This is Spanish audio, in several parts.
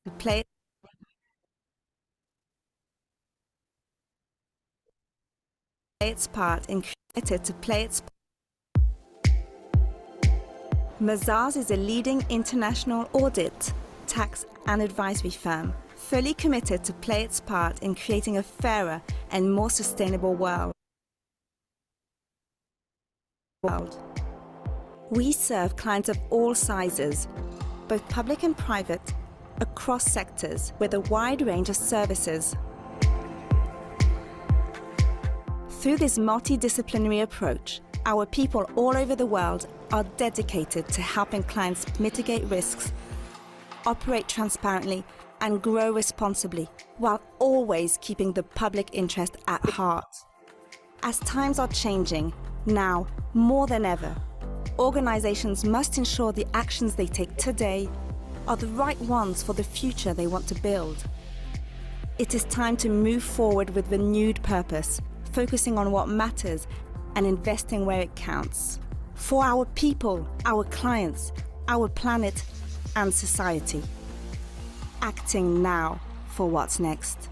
play its part in committed to play its Mazars is a leading international audit, tax and advisory firm, fully committed to play its part in creating a fairer and more sustainable world. We serve clients of all sizes, both public and private, across sectors with a wide range of services. Through this multidisciplinary approach, our people all over the world are dedicated to helping clients mitigate risks, operate transparently, and grow responsibly, while always keeping the public interest at heart. As times are changing, now more than ever, organizations must ensure the actions they take today are the right ones for the future they want to build. It is time to move forward with renewed purpose, focusing on what matters and investing where it counts. For our people, our clients, our planet, and society. Acting now for what's next.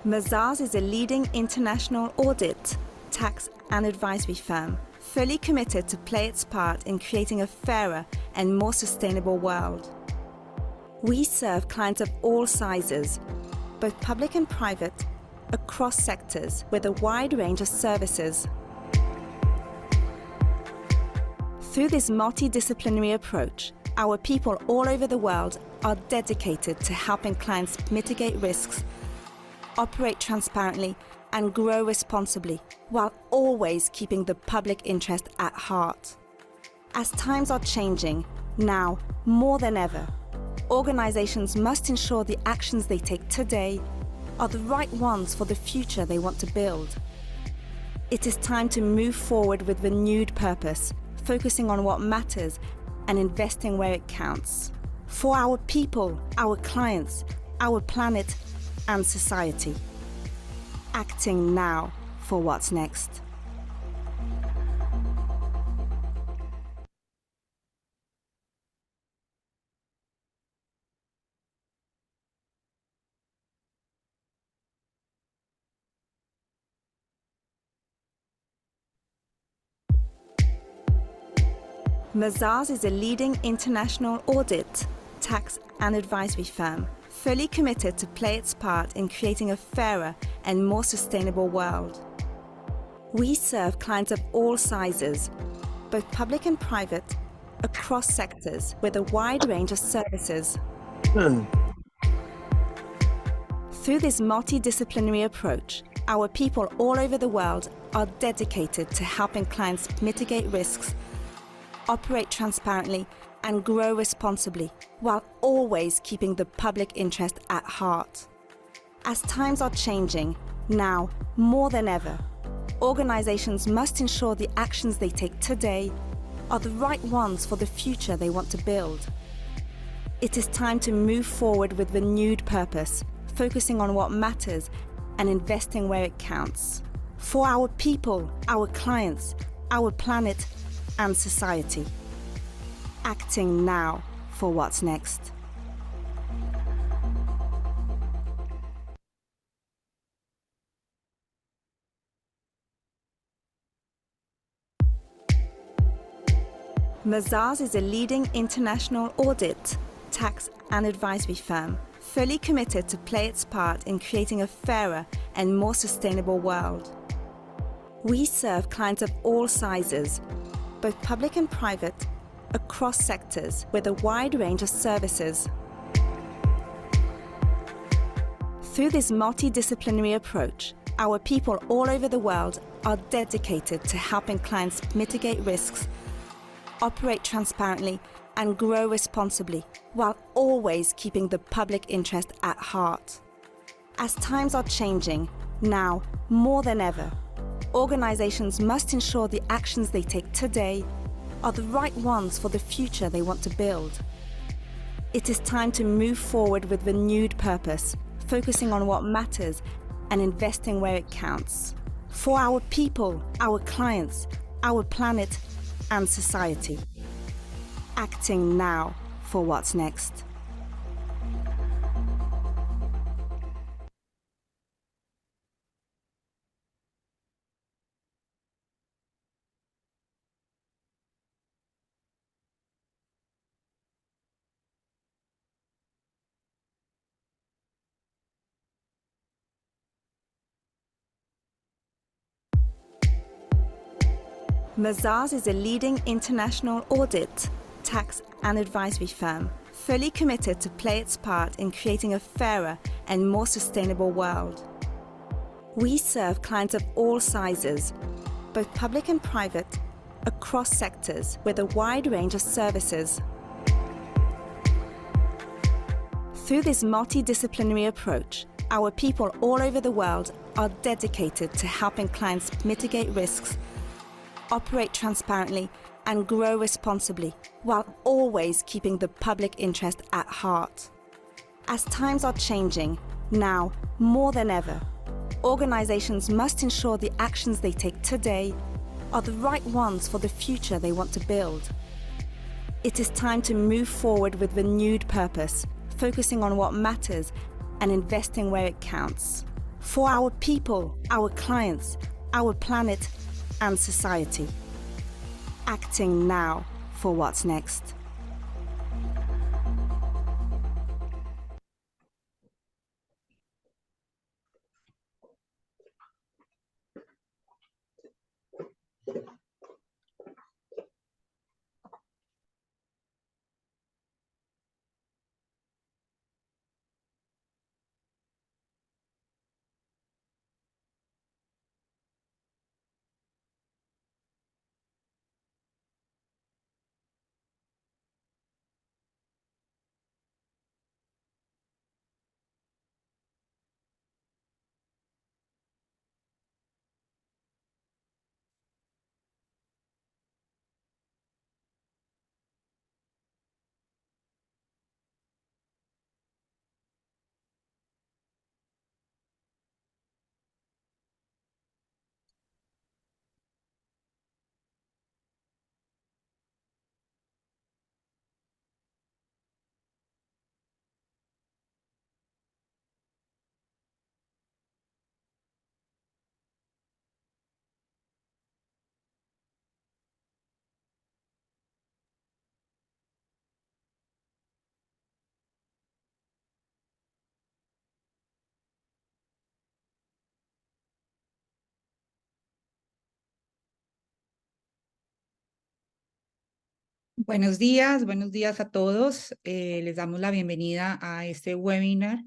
Mazars is a leading international audit, tax and advisory firm, fully committed to play its part in creating a fairer and more sustainable world. We serve clients of all sizes, both public and private, across sectors with a wide range of services. Through this multidisciplinary approach, our people all over the world are dedicated to helping clients mitigate risks, operate transparently, and grow responsibly, while always keeping the public interest at heart. As times are changing, now more than ever, organizations must ensure the actions they take today are the right ones for the future they want to build. It is time to move forward with renewed purpose, focusing on what matters and investing where it counts. For our people, our clients, our planet, and society. Acting now for what's next. Mazars is a leading international audit, tax and advisory firm, fully committed to play its part in creating a fairer and more sustainable world. We serve clients of all sizes, both public and private, across sectors with a wide range of services. Through this multidisciplinary approach, our people all over the world are dedicated to helping clients mitigate risks, operate transparently, and grow responsibly, while always keeping the public interest at heart. As times are changing, now more than ever, organizations must ensure the actions they take today are the right ones for the future they want to build. It is time to move forward with renewed purpose, focusing on what matters and investing where it counts. For our people, our clients, our planet, and society. Acting now for what's next. Mazars is a leading international audit, tax and advisory firm, fully committed to play its part in creating a fairer and more sustainable world. We serve clients of all sizes, both public and private, across sectors with a wide range of services. Through this multidisciplinary approach, Our people all over the world are dedicated to helping clients mitigate risks, operate transparently, and grow responsibly, while always keeping the public interest at heart. As times are changing, now more than ever, organizations must ensure the actions they take today are the right ones for the future they want to build. It is time to move forward with renewed purpose, focusing on what matters and investing where it counts. For our people, our clients, our planet, and society. Acting now for what's next. Mazars is a leading international audit, tax and advisory firm, fully committed to play its part in creating a fairer and more sustainable world. We serve clients of all sizes, both public and private, across sectors with a wide range of services. Through this multidisciplinary approach, our people all over the world are dedicated to helping clients mitigate risks, operate transparently, and grow responsibly, while always keeping the public interest at heart. As times are changing, now more than ever, organizations must ensure the actions they take today are the right ones for the future they want to build. It is time to move forward with renewed purpose, focusing on what matters and investing where it counts. For our people, our clients, our planet, and society. Acting now for what's next. Buenos días a todos. Les damos la bienvenida a este webinar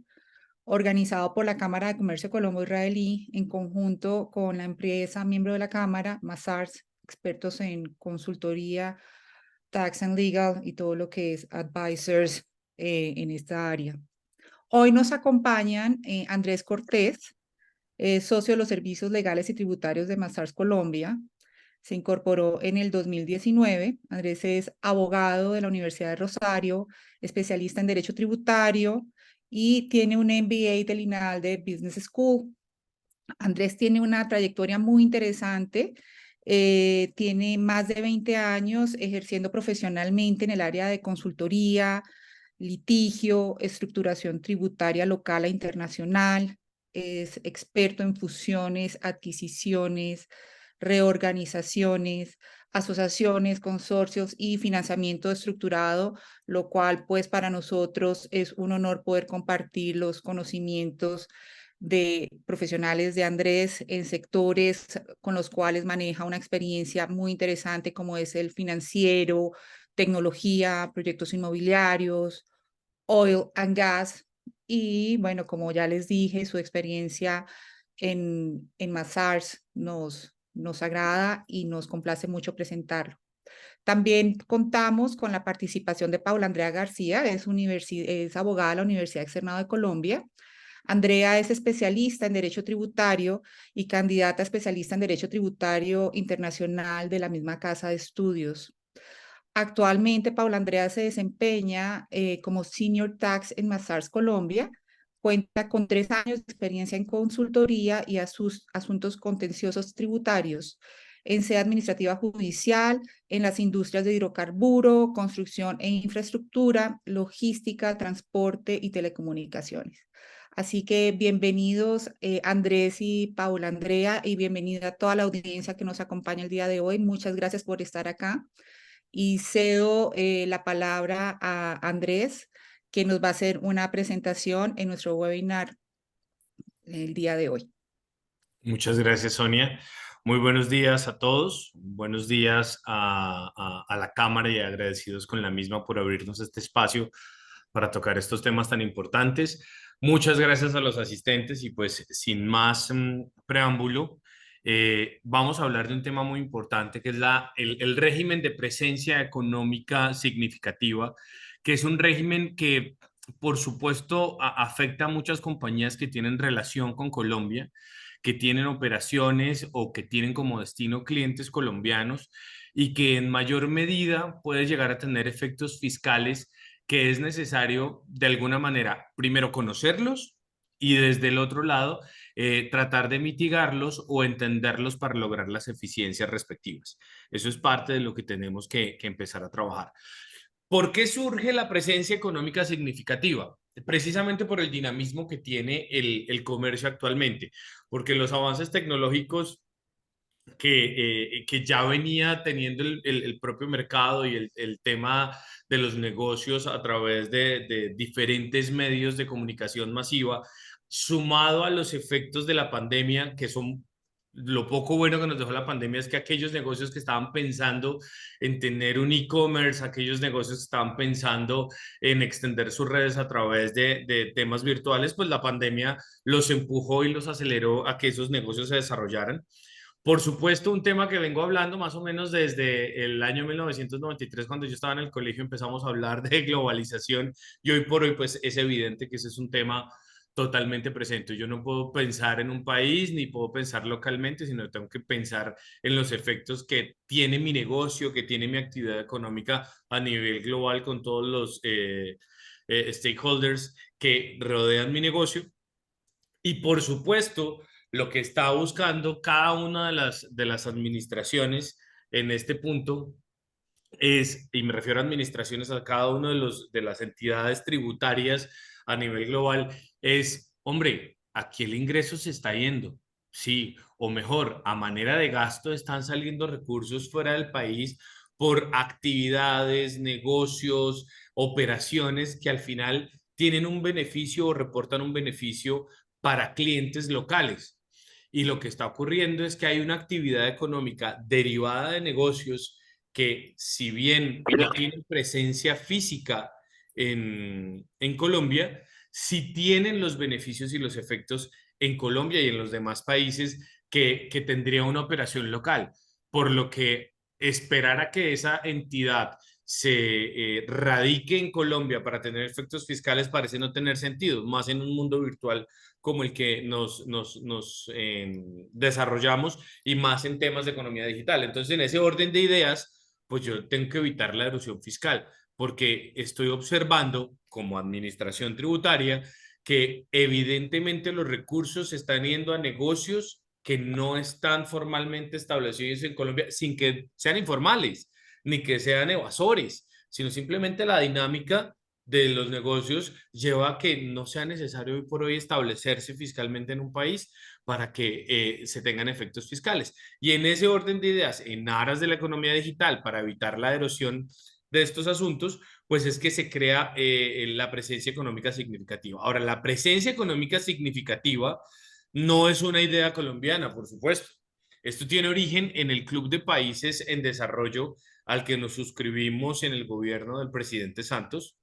organizado por la Cámara de Comercio Colombo-Israelí en conjunto con la empresa miembro de la Cámara, Mazars, expertos en consultoría, tax and legal y todo lo que es advisors en esta área. Hoy nos acompañan Andrés Cortés, socio de los servicios legales y tributarios de Mazars Colombia. Se incorporó en el 2019. Andrés es abogado de la Universidad de Rosario, especialista en Derecho Tributario y tiene un MBA del INALDE Business School. Andrés tiene una trayectoria muy interesante. Tiene más de 20 años ejerciendo profesionalmente en el área de consultoría, litigio, estructuración tributaria local e internacional. Es experto en fusiones, adquisiciones, reorganizaciones, asociaciones, consorcios y financiamiento estructurado, lo cual pues para nosotros es un honor poder compartir los conocimientos de profesionales de Andrés en sectores con los cuales maneja una experiencia muy interesante como es el financiero, tecnología, proyectos inmobiliarios, oil and gas y bueno, como ya les dije, su experiencia en Mazars. Nos agrada y nos complace mucho presentarlo. También contamos con la participación de Paula Andrea García, es abogada de la Universidad Externado de Colombia. Andrea es especialista en Derecho Tributario y candidata a especialista en Derecho Tributario Internacional de la misma casa de estudios. Actualmente, Paula Andrea se desempeña como Senior Tax en Mazars Colombia. Cuenta con 3 años de experiencia en consultoría y asuntos contenciosos tributarios en sede administrativa judicial, en las industrias de hidrocarburo, construcción e infraestructura, logística, transporte y telecomunicaciones. Así que bienvenidos Andrés y Paula Andrea, y bienvenida a toda la audiencia que nos acompaña el día de hoy. Muchas gracias por estar acá. Y cedo la palabra a Andrés, que nos va a hacer una presentación en nuestro webinar el día de hoy. Muchas gracias, Sonia. Muy buenos días a todos. Buenos días a la Cámara, y agradecidos con la misma por abrirnos este espacio para tocar estos temas tan importantes. Muchas gracias a los asistentes, y pues sin más preámbulo, vamos a hablar de un tema muy importante, que es el régimen de presencia económica significativa, que es un régimen que, por supuesto, afecta a muchas compañías que tienen relación con Colombia, que tienen operaciones o que tienen como destino clientes colombianos, y que en mayor medida puede llegar a tener efectos fiscales que es necesario de alguna manera primero conocerlos, y desde el otro lado tratar de mitigarlos o entenderlos para lograr las eficiencias respectivas. Eso es parte de lo que tenemos que empezar a trabajar. ¿Por qué surge la presencia económica significativa? Precisamente por el dinamismo que tiene el comercio actualmente, porque los avances tecnológicos que ya venía teniendo el propio mercado, y el tema de los negocios a través de diferentes medios de comunicación masiva, sumado a los efectos de la pandemia, que son lo poco bueno que nos dejó la pandemia, es que aquellos negocios que estaban pensando en tener un e-commerce, aquellos negocios que estaban pensando en extender sus redes a través de temas virtuales, pues la pandemia los empujó y los aceleró a que esos negocios se desarrollaran. Por supuesto, un tema que vengo hablando más o menos desde el año 1993, cuando yo estaba en el colegio, empezamos a hablar de globalización, y hoy por hoy pues es evidente que ese es un tema totalmente presente. Yo no puedo pensar en un país ni puedo pensar localmente, sino tengo que pensar en los efectos que tiene mi negocio, que tiene mi actividad económica a nivel global, con todos los stakeholders que rodean mi negocio. Y por supuesto, lo que está buscando cada una de las administraciones en este punto es, y me refiero a administraciones, a cada una de las entidades tributarias a nivel global, es, hombre, aquí el ingreso se está yendo. Sí, o mejor, a manera de gasto están saliendo recursos fuera del país por actividades, negocios, operaciones que al final tienen un beneficio o reportan un beneficio para clientes locales. Y lo que está ocurriendo es que hay una actividad económica derivada de negocios que, si bien no tienen presencia física en Colombia, sí tienen los beneficios y los efectos en Colombia y en los demás países que tendría una operación local. Por lo que esperar a que esa entidad se radique en Colombia para tener efectos fiscales parece no tener sentido, más en un mundo virtual como el que nos desarrollamos, y más en temas de economía digital. Entonces, en ese orden de ideas, pues yo tengo que evitar la erosión fiscal, porque estoy observando como administración tributaria que evidentemente los recursos se están yendo a negocios que no están formalmente establecidos en Colombia, sin que sean informales ni que sean evasores, sino simplemente la dinámica de los negocios lleva a que no sea necesario hoy por hoy establecerse fiscalmente en un país para que se tengan efectos fiscales. Y en ese orden de ideas, en aras de la economía digital, para evitar la erosión de estos asuntos, pues es que se crea la presencia económica significativa. Ahora, la presencia económica significativa no es una idea colombiana, por supuesto. Esto tiene origen en el Club de Países en Desarrollo al que nos suscribimos en el gobierno del presidente Santos,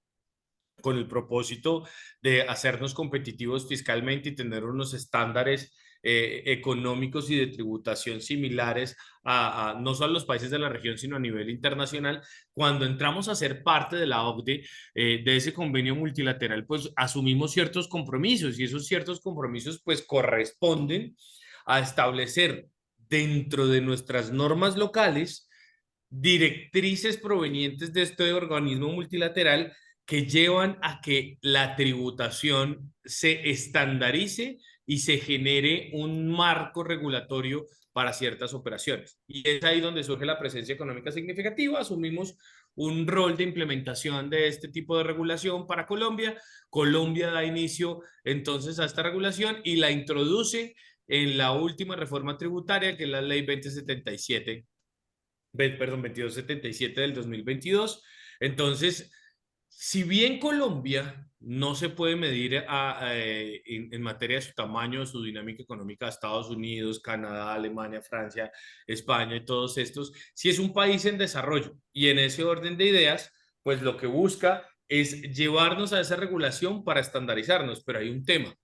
con el propósito de hacernos competitivos fiscalmente y tener unos estándares económicos y de tributación similares a no solo a los países de la región, sino a nivel internacional. Cuando entramos a ser parte de la OCDE, de ese convenio multilateral, pues asumimos ciertos compromisos y esos ciertos compromisos pues corresponden a establecer dentro de nuestras normas locales directrices provenientes de este organismo multilateral que llevan a que la tributación se estandarice y se genere un marco regulatorio para ciertas operaciones. Y es ahí donde surge la presencia económica significativa. Asumimos un rol de implementación de este tipo de regulación para Colombia. Colombia da inicio entonces a esta regulación y la introduce en la última reforma tributaria, que es la ley 2277 del 2022. Entonces, si bien Colombia no se puede medir en materia de su tamaño, su dinámica económica a Estados Unidos, Canadá, Alemania, Francia, España y todos estos, sí es un país en desarrollo. Y en ese orden de ideas, pues lo que busca es llevarnos a esa regulación para estandarizarnos. Pero hay un tema.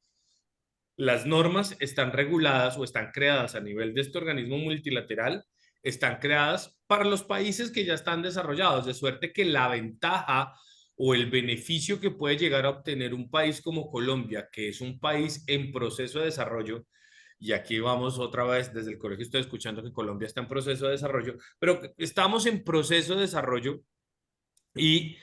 Las normas están reguladas o están creadas a nivel de este organismo multilateral, están creadas para los países que ya están desarrollados, de suerte que la ventaja o el beneficio que puede llegar a obtener un país como Colombia, que es un país en proceso de desarrollo, y aquí vamos otra vez, desde el colegio estoy escuchando que Colombia está en proceso de desarrollo, pero estamos en proceso de desarrollo y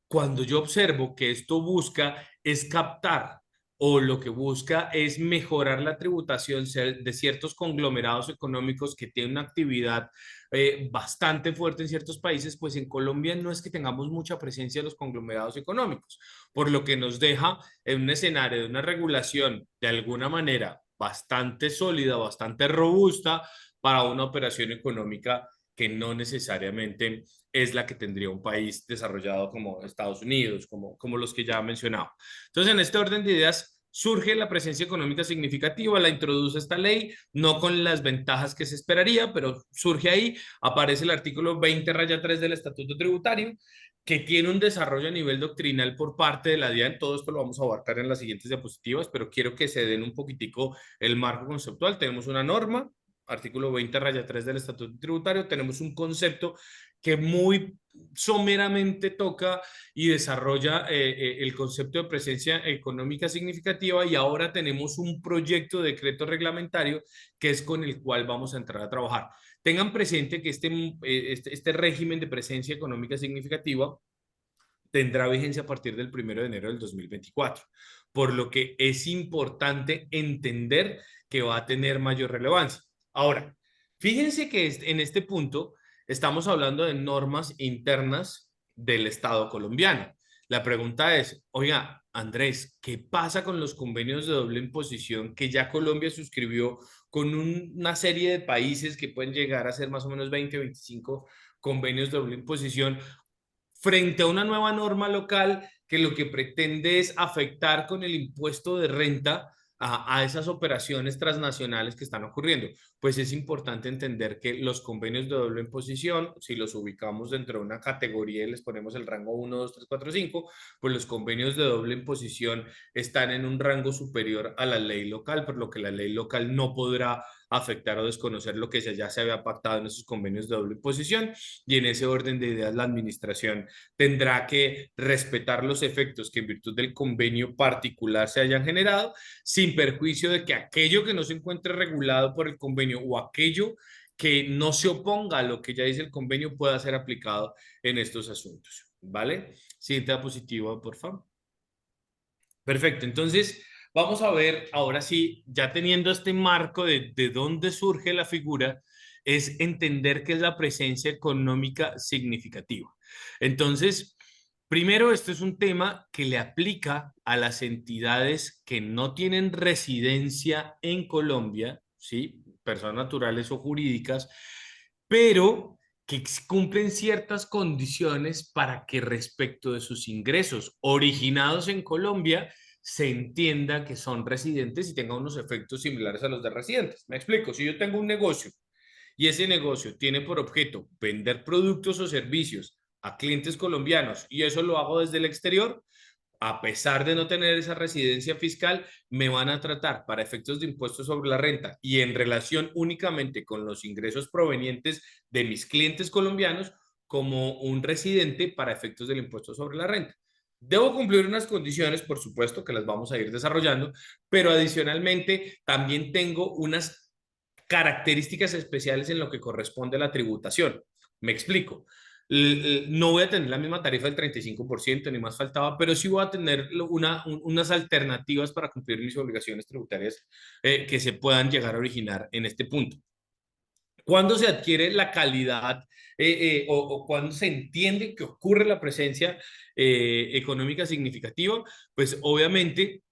cuando yo observo que esto busca es captar o lo que busca es mejorar la tributación de ciertos conglomerados económicos que tienen una actividad bastante fuerte en ciertos países, pues en Colombia no es que tengamos mucha presencia de los conglomerados económicos, por lo que nos deja en un escenario de una regulación de alguna manera bastante sólida, bastante robusta para una operación económica que no necesariamente es la que tendría un país desarrollado como Estados Unidos, como los que ya he mencionado. Entonces, en este orden de ideas, surge la presencia económica significativa, la introduce esta ley, no con las ventajas que se esperaría, pero surge ahí, aparece el artículo 20-3 del Estatuto Tributario, que tiene un desarrollo a nivel doctrinal por parte de la DIAN. Todo esto lo vamos a abarcar en las siguientes diapositivas, pero quiero que se den un poquitico el marco conceptual. Tenemos una norma, artículo 20-3 del Estatuto Tributario, tenemos un concepto que muy someramente toca y desarrolla el concepto de presencia económica significativa, y ahora tenemos un proyecto de decreto reglamentario que es con el cual vamos a entrar a trabajar. Tengan presente que este régimen de presencia económica significativa tendrá vigencia a partir del 1 de enero del 2024, por lo que es importante entender que va a tener mayor relevancia. Ahora, fíjense que en este punto estamos hablando de normas internas del Estado colombiano. La pregunta es, oiga, Andrés, ¿qué pasa con los convenios de doble imposición que ya Colombia suscribió con una serie de países que pueden llegar a ser más o menos 20 o 25 convenios de doble imposición, frente a una nueva norma local que lo que pretende es afectar con el impuesto de renta a esas operaciones transnacionales que están ocurriendo? Pues es importante entender que los convenios de doble imposición, si los ubicamos dentro de una categoría y les ponemos el rango 1, 2, 3, 4, 5, pues los convenios de doble imposición están en un rango superior a la ley local, por lo que la ley local no podrá afectar o desconocer lo que ya se había pactado en esos convenios de doble imposición, y en ese orden de ideas la administración tendrá que respetar los efectos que en virtud del convenio particular se hayan generado, sin perjuicio de que aquello que no se encuentre regulado por el convenio o aquello que no se oponga a lo que ya dice el convenio pueda ser aplicado en estos asuntos. ¿Vale? Siguiente diapositiva, por favor. Perfecto, entonces vamos a ver ahora sí, ya teniendo este marco de dónde surge la figura, es entender qué es la presencia económica significativa. Entonces, primero, esto es un tema que le aplica a las entidades que no tienen residencia en Colombia, ¿sí? Personas naturales o jurídicas, pero que cumplen ciertas condiciones para que respecto de sus ingresos originados en Colombia se entienda que son residentes y tengan unos efectos similares a los de residentes. Me explico, si yo tengo un negocio y ese negocio tiene por objeto vender productos o servicios a clientes colombianos y eso lo hago desde el exterior, a pesar de no tener esa residencia fiscal, me van a tratar para efectos de impuestos sobre la renta y en relación únicamente con los ingresos provenientes de mis clientes colombianos como un residente para efectos del impuesto sobre la renta. Debo cumplir unas condiciones, por supuesto, que las vamos a ir desarrollando, pero adicionalmente también tengo unas características especiales en lo que corresponde a la tributación. Me explico. No voy a tener la misma tarifa del 35%, ni más faltaba, pero sí voy a tener unas alternativas para cumplir mis obligaciones tributarias que se puedan llegar a originar en este punto. ¿Cuándo se adquiere la calidad o cuándo se entiende que ocurre la presencia económica significativa? Pues obviamente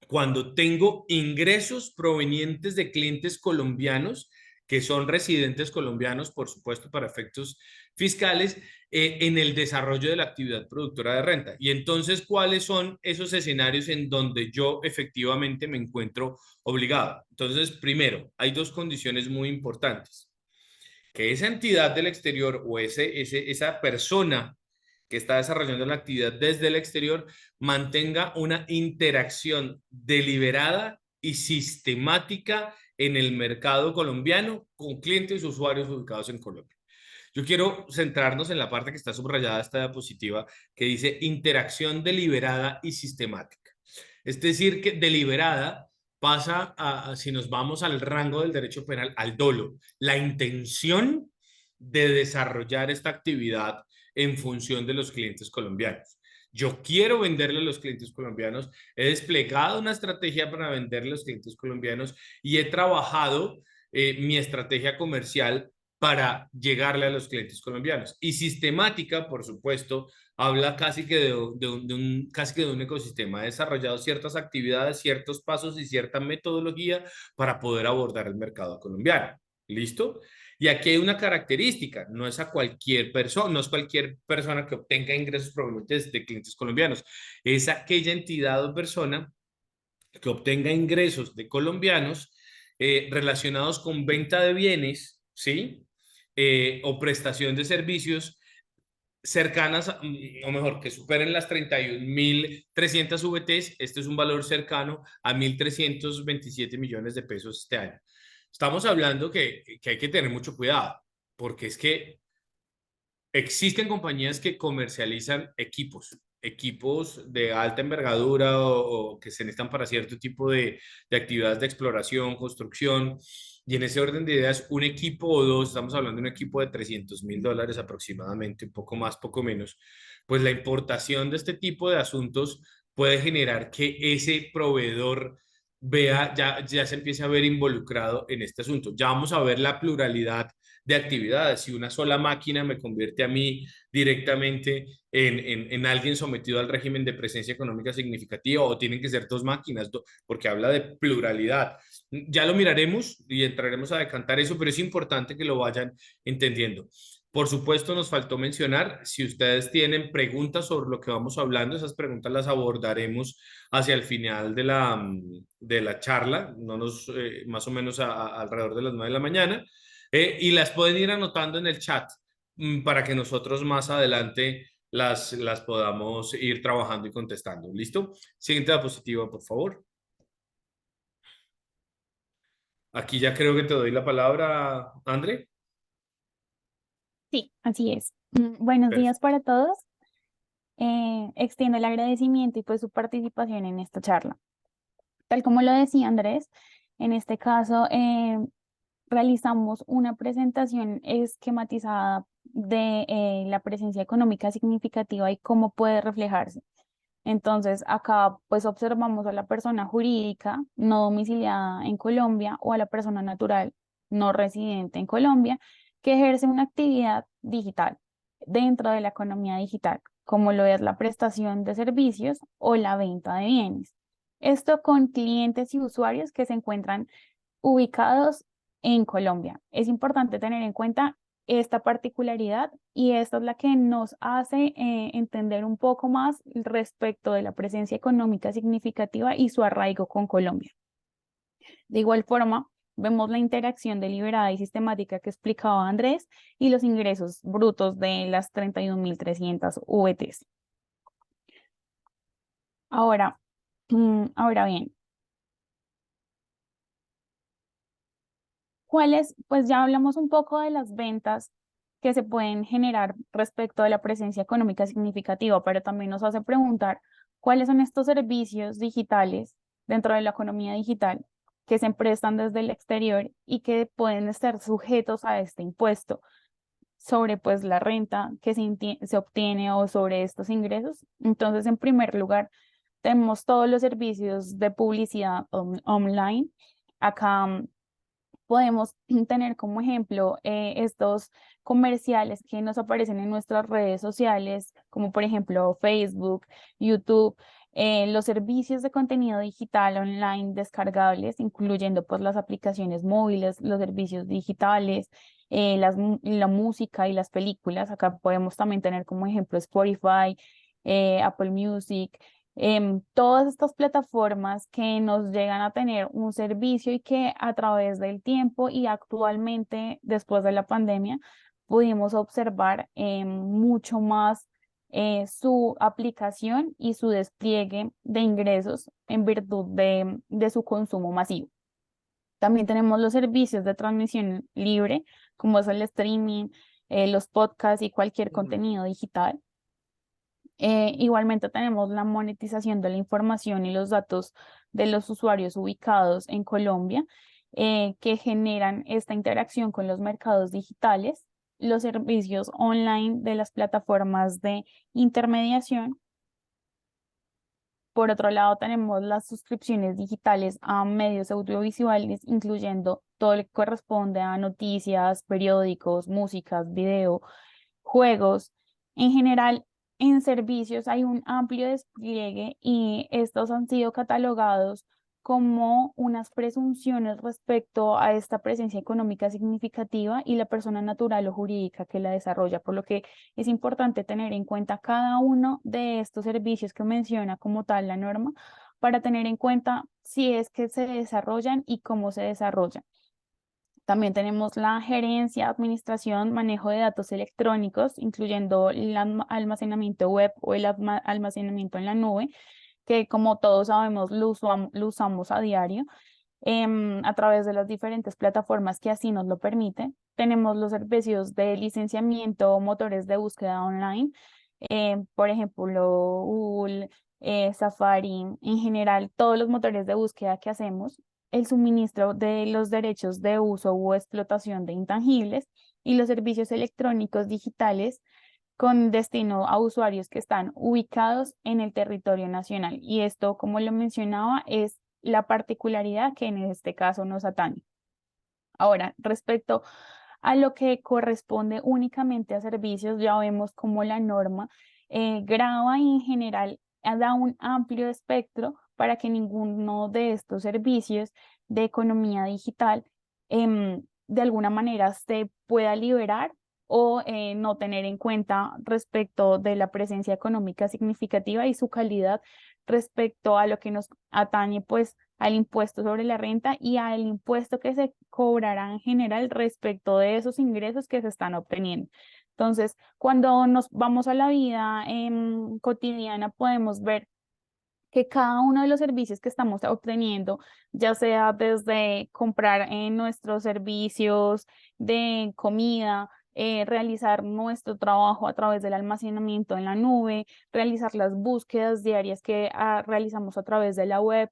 cuando tengo ingresos provenientes de clientes colombianos que son residentes colombianos, por supuesto, para efectos fiscales, en el desarrollo de la actividad productora de renta. Y entonces, ¿cuáles son esos escenarios en donde yo efectivamente me encuentro obligado? Entonces, primero, hay dos condiciones muy importantes. Que esa entidad del exterior o esa persona que está desarrollando la actividad desde el exterior mantenga una interacción deliberada y sistemática en el mercado colombiano con clientes y usuarios ubicados en Colombia. Yo quiero centrarnos en la parte que está subrayada esta diapositiva que dice interacción deliberada y sistemática. Es decir, que deliberada pasa si nos vamos al rango del derecho penal, al dolo, la intención de desarrollar esta actividad en función de los clientes colombianos. Yo quiero venderle a los clientes colombianos, he desplegado una estrategia para venderle a los clientes colombianos y he trabajado mi estrategia comercial para llegarle a los clientes colombianos. Y sistemática, por supuesto, habla casi que casi que de un ecosistema. He desarrollado ciertas actividades, ciertos pasos y cierta metodología para poder abordar el mercado colombiano. ¿Listo? Y aquí hay una característica, no es a cualquier persona, no es cualquier persona que obtenga ingresos provenientes de clientes colombianos, es aquella entidad o persona que obtenga ingresos de colombianos relacionados con venta de bienes, ¿sí? O prestación de servicios cercanas, o mejor, que superen las 31.300 VTs. Este es un valor cercano a 1.327 millones de pesos este año. Estamos hablando que hay que tener mucho cuidado, porque es que existen compañías que comercializan equipos de alta envergadura o que se necesitan para cierto tipo de actividades de exploración, construcción. Y en ese orden de ideas, un equipo o dos, estamos hablando de un equipo de $300.000 aproximadamente, un poco más, poco menos, pues la importación de este tipo de asuntos puede generar que ese proveedor vea, ya se empiece a ver involucrado en este asunto. Ya vamos a ver la pluralidad de actividades. Si una sola máquina me convierte a mí directamente en alguien sometido al régimen de presencia económica significativa, o tienen que ser dos máquinas, porque habla de pluralidad. Ya lo miraremos y entraremos a decantar eso, pero es importante que lo vayan entendiendo. Por supuesto, nos faltó mencionar, si ustedes tienen preguntas sobre lo que vamos hablando, esas preguntas las abordaremos hacia el final de la charla, más o menos alrededor de las 9 de la mañana. Y las pueden ir anotando en el chat para que nosotros más adelante las podamos ir trabajando y contestando. ¿Listo? Siguiente diapositiva, por favor. Aquí ya creo que te doy la palabra, André. Sí, así es. Buenos días para todos. Extiendo el agradecimiento y pues su participación en esta charla. Tal como lo decía Andrés, en este caso realizamos una presentación esquematizada de la presencia económica significativa y cómo puede reflejarse. Entonces, acá pues observamos a la persona jurídica no domiciliada en Colombia o a la persona natural no residente en Colombia que ejerce una actividad digital dentro de la economía digital, como lo es la prestación de servicios o la venta de bienes. Esto con clientes y usuarios que se encuentran ubicados en Colombia. Es importante tener en cuenta esta particularidad y esta es la que nos hace entender un poco más respecto de la presencia económica significativa y su arraigo con Colombia. De igual forma, vemos la interacción deliberada y sistemática que explicaba Andrés y los ingresos brutos de las 31.300 VTs. Ahora, ahora bien, pues ya hablamos un poco de las ventas que se pueden generar respecto de la presencia económica significativa, pero también nos hace preguntar cuáles son estos servicios digitales dentro de la economía digital que se prestan desde el exterior y que pueden estar sujetos a este impuesto sobre pues la renta que se obtiene o sobre estos ingresos. Entonces, en primer lugar, tenemos todos los servicios de publicidad online. Acá podemos tener como ejemplo estos comerciales que nos aparecen en nuestras redes sociales, como por ejemplo Facebook, YouTube, los servicios de contenido digital online descargables, incluyendo pues las aplicaciones móviles, los servicios digitales, la música y las películas. Acá podemos también tener como ejemplo Spotify, Apple Music, todas estas plataformas que nos llegan a tener un servicio y que a través del tiempo y actualmente después de la pandemia pudimos observar mucho más su aplicación y su despliegue de ingresos en virtud de su consumo masivo. También tenemos los servicios de transmisión libre, como es el streaming, los podcasts y cualquier contenido digital. Igualmente tenemos la monetización de la información y los datos de los usuarios ubicados en Colombia, que generan esta interacción con los mercados digitales, los servicios online de las plataformas de intermediación. Por otro lado, tenemos las suscripciones digitales a medios audiovisuales, incluyendo todo lo que corresponde a noticias, periódicos, músicas, video, juegos. En general, en servicios hay un amplio despliegue y estos han sido catalogados como unas presunciones respecto a esta presencia económica significativa y la persona natural o jurídica que la desarrolla, por lo que es importante tener en cuenta cada uno de estos servicios que menciona como tal la norma para tener en cuenta si es que se desarrollan y cómo se desarrollan. También tenemos la gerencia, administración, manejo de datos electrónicos, incluyendo el almacenamiento web o el almacenamiento en la nube, que como todos sabemos lo usamos a diario a través de las diferentes plataformas que así nos lo permiten. Tenemos los servicios de licenciamiento o motores de búsqueda online, por ejemplo, Google, Safari, en general, todos los motores de búsqueda que hacemos, el suministro de los derechos de uso o explotación de intangibles y los servicios electrónicos digitales con destino a usuarios que están ubicados en el territorio nacional. Y esto, como lo mencionaba, es la particularidad que en este caso nos atañe. Ahora, respecto a lo que corresponde únicamente a servicios, ya vemos cómo la norma grava y en general da un amplio espectro para que ninguno de estos servicios de economía digital de alguna manera se pueda liberar o no tener en cuenta respecto de la presencia económica significativa y su calidad respecto a lo que nos atañe pues al impuesto sobre la renta y al impuesto que se cobrará en general respecto de esos ingresos que se están obteniendo. Entonces, cuando nos vamos a la vida cotidiana, podemos ver que cada uno de los servicios que estamos obteniendo, ya sea desde comprar en nuestros servicios de comida, realizar nuestro trabajo a través del almacenamiento en la nube, realizar las búsquedas diarias que realizamos a través de la web,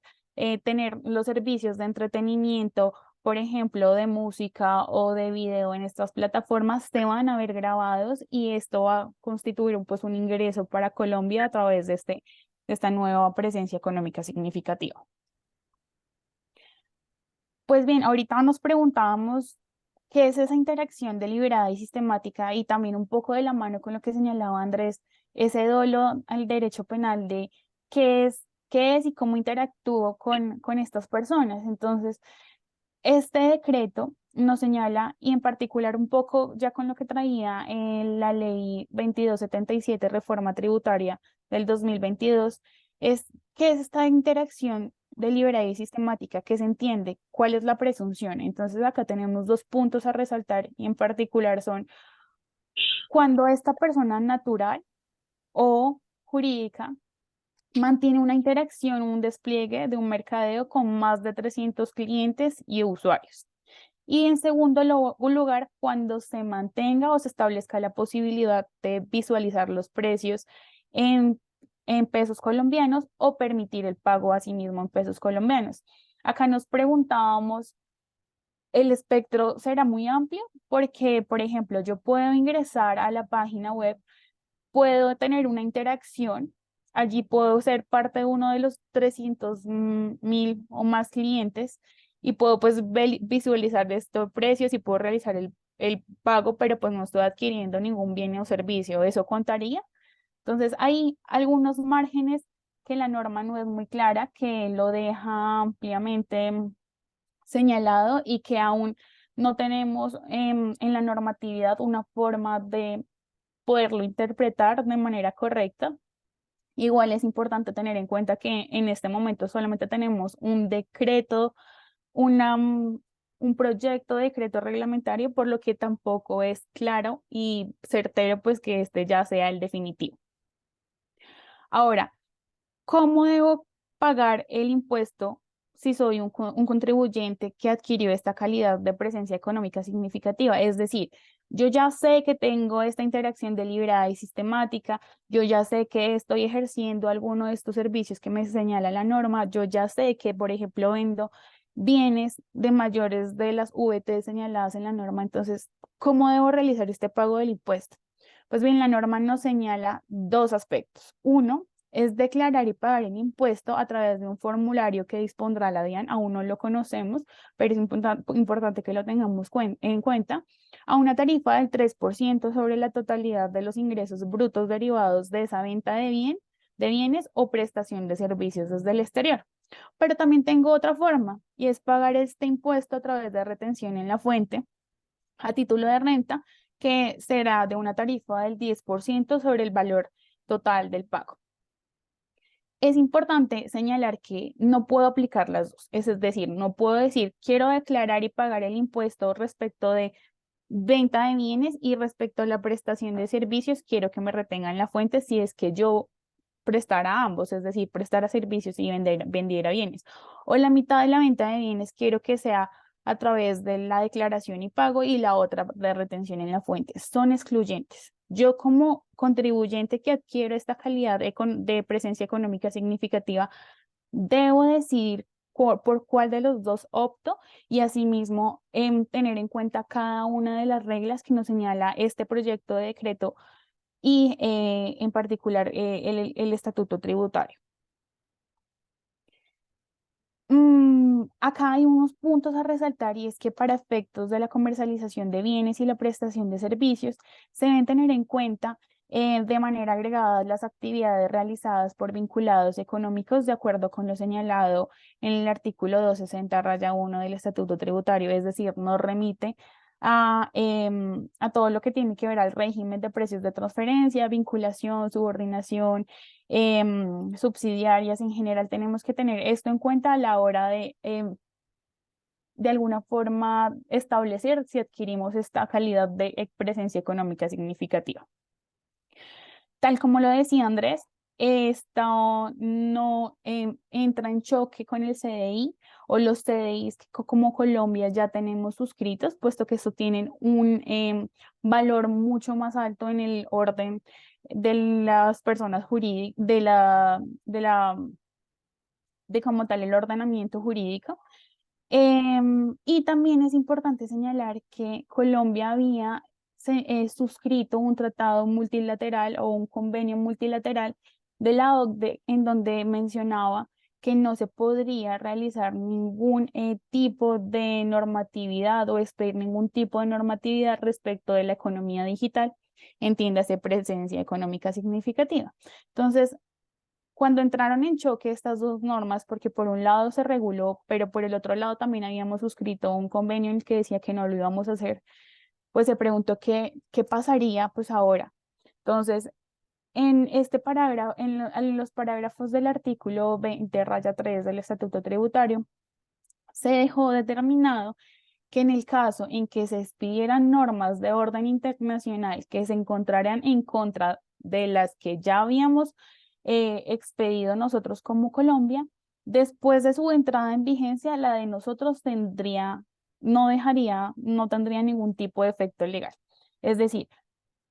tener los servicios de entretenimiento, por ejemplo, de música o de video en estas plataformas, se van a ver grabados y esto va a constituir pues, un ingreso para Colombia a través de esta nueva presencia económica significativa. Pues bien, ahorita nos preguntábamos qué es esa interacción deliberada y sistemática y también un poco de la mano con lo que señalaba Andrés, ese dolo al derecho penal de qué es y cómo interactúo con estas personas. Entonces, este decreto nos señala, y en particular un poco ya con lo que traía la ley 2277, reforma tributaria del 2022, es que es esta interacción deliberada y sistemática que se entiende cuál es la presunción. Entonces acá tenemos dos puntos a resaltar y en particular son cuando esta persona natural o jurídica mantiene una interacción, un despliegue de un mercadeo con más de 300 clientes y usuarios. Y en segundo lugar, cuando se mantenga o se establezca la posibilidad de visualizar los precios en, en pesos colombianos o permitir el pago a sí mismo en pesos colombianos. Acá nos preguntábamos, ¿el espectro será muy amplio? Porque, por ejemplo, yo puedo ingresar a la página web, puedo tener una interacción, allí puedo ser parte de uno de los 300.000 o más clientes y puedo pues visualizar estos precios y puedo realizar el pago, pero pues no estoy adquiriendo ningún bien o servicio. ¿Eso contaría? Entonces hay algunos márgenes que la norma no es muy clara, que lo deja ampliamente señalado y que aún no tenemos en la normatividad una forma de poderlo interpretar de manera correcta. Igual es importante tener en cuenta que en este momento solamente tenemos un decreto, un proyecto de decreto reglamentario, por lo que tampoco es claro y certero pues que este ya sea el definitivo. Ahora, ¿cómo debo pagar el impuesto si soy un contribuyente que adquirió esta calidad de presencia económica significativa? Es decir, yo ya sé que tengo esta interacción deliberada y sistemática, yo ya sé que estoy ejerciendo alguno de estos servicios que me señala la norma, yo ya sé que, por ejemplo, vendo bienes de mayores de las VT señaladas en la norma. Entonces, ¿cómo debo realizar este pago del impuesto? Pues bien, la norma nos señala dos aspectos. Uno, es declarar y pagar el impuesto a través de un formulario que dispondrá la DIAN, aún no lo conocemos, pero es importante que lo tengamos en cuenta, a una tarifa del 3% sobre la totalidad de los ingresos brutos derivados de esa venta de bienes o prestación de servicios desde el exterior. Pero también tengo otra forma, y es pagar este impuesto a través de retención en la fuente a título de renta, que será de una tarifa del 10% sobre el valor total del pago. Es importante señalar que no puedo aplicar las dos, es decir, no puedo decir quiero declarar y pagar el impuesto respecto de venta de bienes y respecto a la prestación de servicios quiero que me retengan la fuente si es que yo prestara ambos, es decir, prestara servicios y vendiera bienes. O la mitad de la venta de bienes quiero que sea a través de la declaración y pago y la otra de retención en la fuente. Son excluyentes. Yo como contribuyente que adquiero esta calidad de presencia económica significativa, debo decidir por cuál de los dos opto y asimismo tener en cuenta cada una de las reglas que nos señala este proyecto de decreto y en particular el estatuto tributario. Acá hay unos puntos a resaltar y es que para efectos de la comercialización de bienes y la prestación de servicios se deben tener en cuenta de manera agregada las actividades realizadas por vinculados económicos de acuerdo con lo señalado en el artículo 260-1 del Estatuto Tributario, es decir, nos remite a todo lo que tiene que ver al régimen de precios de transferencia, vinculación, subordinación, subsidiarias. En general tenemos que tener esto en cuenta a la hora de alguna forma establecer si adquirimos esta calidad de presencia económica significativa. Tal como lo decía Andrés, esto no entra en choque con el CDI o los CDIs que como Colombia ya tenemos suscritos, puesto que esto tienen un valor mucho más alto en el orden de las personas jurídicas, de como tal el ordenamiento jurídico. Y también es importante señalar que Colombia había suscrito un tratado multilateral o un convenio multilateral de la OCDE en donde mencionaba que no se podría realizar ningún tipo de normatividad o expedir ningún tipo de normatividad respecto de la economía digital, entiéndase presencia económica significativa. Entonces, cuando entraron en choque estas dos normas, porque por un lado se reguló, pero por el otro lado también habíamos suscrito un convenio en el que decía que no lo íbamos a hacer, pues se preguntó qué pasaría pues ahora. Entonces, en este parágrafo, en los parágrafos del artículo 20-3 del Estatuto Tributario, se dejó determinado que en el caso en que se expidieran normas de orden internacional que se encontraran en contra de las que ya habíamos expedido nosotros como Colombia, después de su entrada en vigencia, la de nosotros no tendría ningún tipo de efecto legal. Es decir,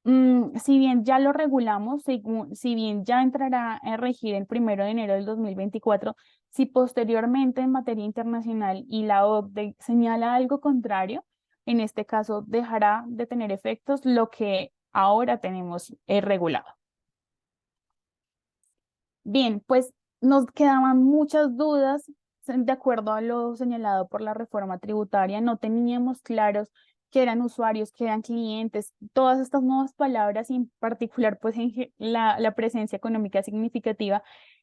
si bien ya lo regulamos, si bien ya entrará a regir el 1 de enero del 2024, si posteriormente en materia internacional y la OCDE señala algo contrario, en este caso dejará de tener efectos lo que ahora tenemos regulado. Bien, pues nos quedaban muchas dudas de acuerdo a lo señalado por la reforma tributaria. No teníamos claros qué eran usuarios, qué eran clientes, todas estas nuevas palabras, y en particular pues la presencia económica significativa,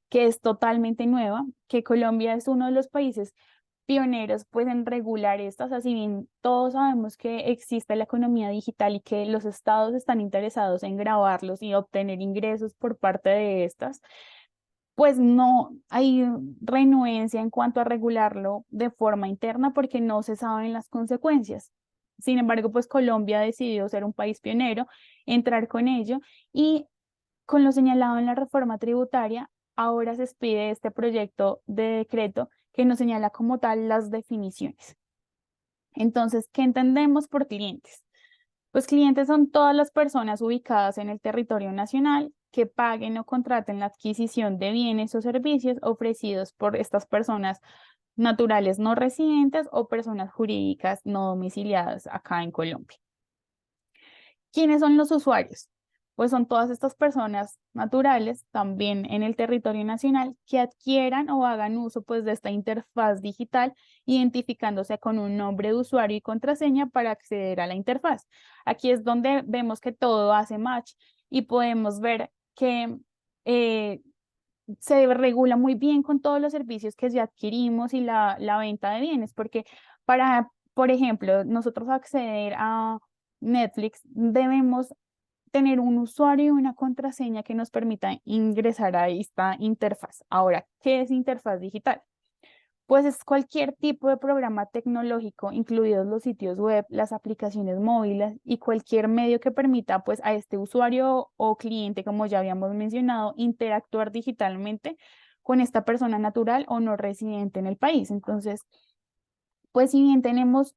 que es totalmente nueva, que Colombia es uno de los países pioneros pues en regular estas, así bien todos sabemos que existe la economía digital y que los estados están interesados en grabarlos y obtener ingresos por parte de estas, pues no hay renuencia en cuanto a regularlo de forma interna porque no se saben las consecuencias. Sin embargo, pues Colombia decidió ser un país pionero, entrar con ello, y con lo señalado en la reforma tributaria, ahora se expide este proyecto de decreto que nos señala como tal las definiciones. Entonces, ¿qué entendemos por clientes? Pues clientes son todas las personas ubicadas en el territorio nacional que paguen o contraten la adquisición de bienes o servicios ofrecidos por estas personas naturales no residentes o personas jurídicas no domiciliadas acá en Colombia. ¿Quiénes son los usuarios? Pues son todas estas personas naturales también en el territorio nacional que adquieran o hagan uso pues de esta interfaz digital, identificándose con un nombre de usuario y contraseña para acceder a la interfaz. Aquí es donde vemos que todo hace match y podemos ver que se regula muy bien con todos los servicios que ya adquirimos y la venta de bienes, porque para, por ejemplo, nosotros acceder a Netflix debemos tener un usuario y una contraseña que nos permita ingresar a esta interfaz. Ahora, ¿qué es interfaz digital? Pues es cualquier tipo de programa tecnológico, incluidos los sitios web, las aplicaciones móviles y cualquier medio que permita pues a este usuario o cliente, como ya habíamos mencionado, interactuar digitalmente con esta persona natural o no residente en el país. Entonces, pues si bien tenemos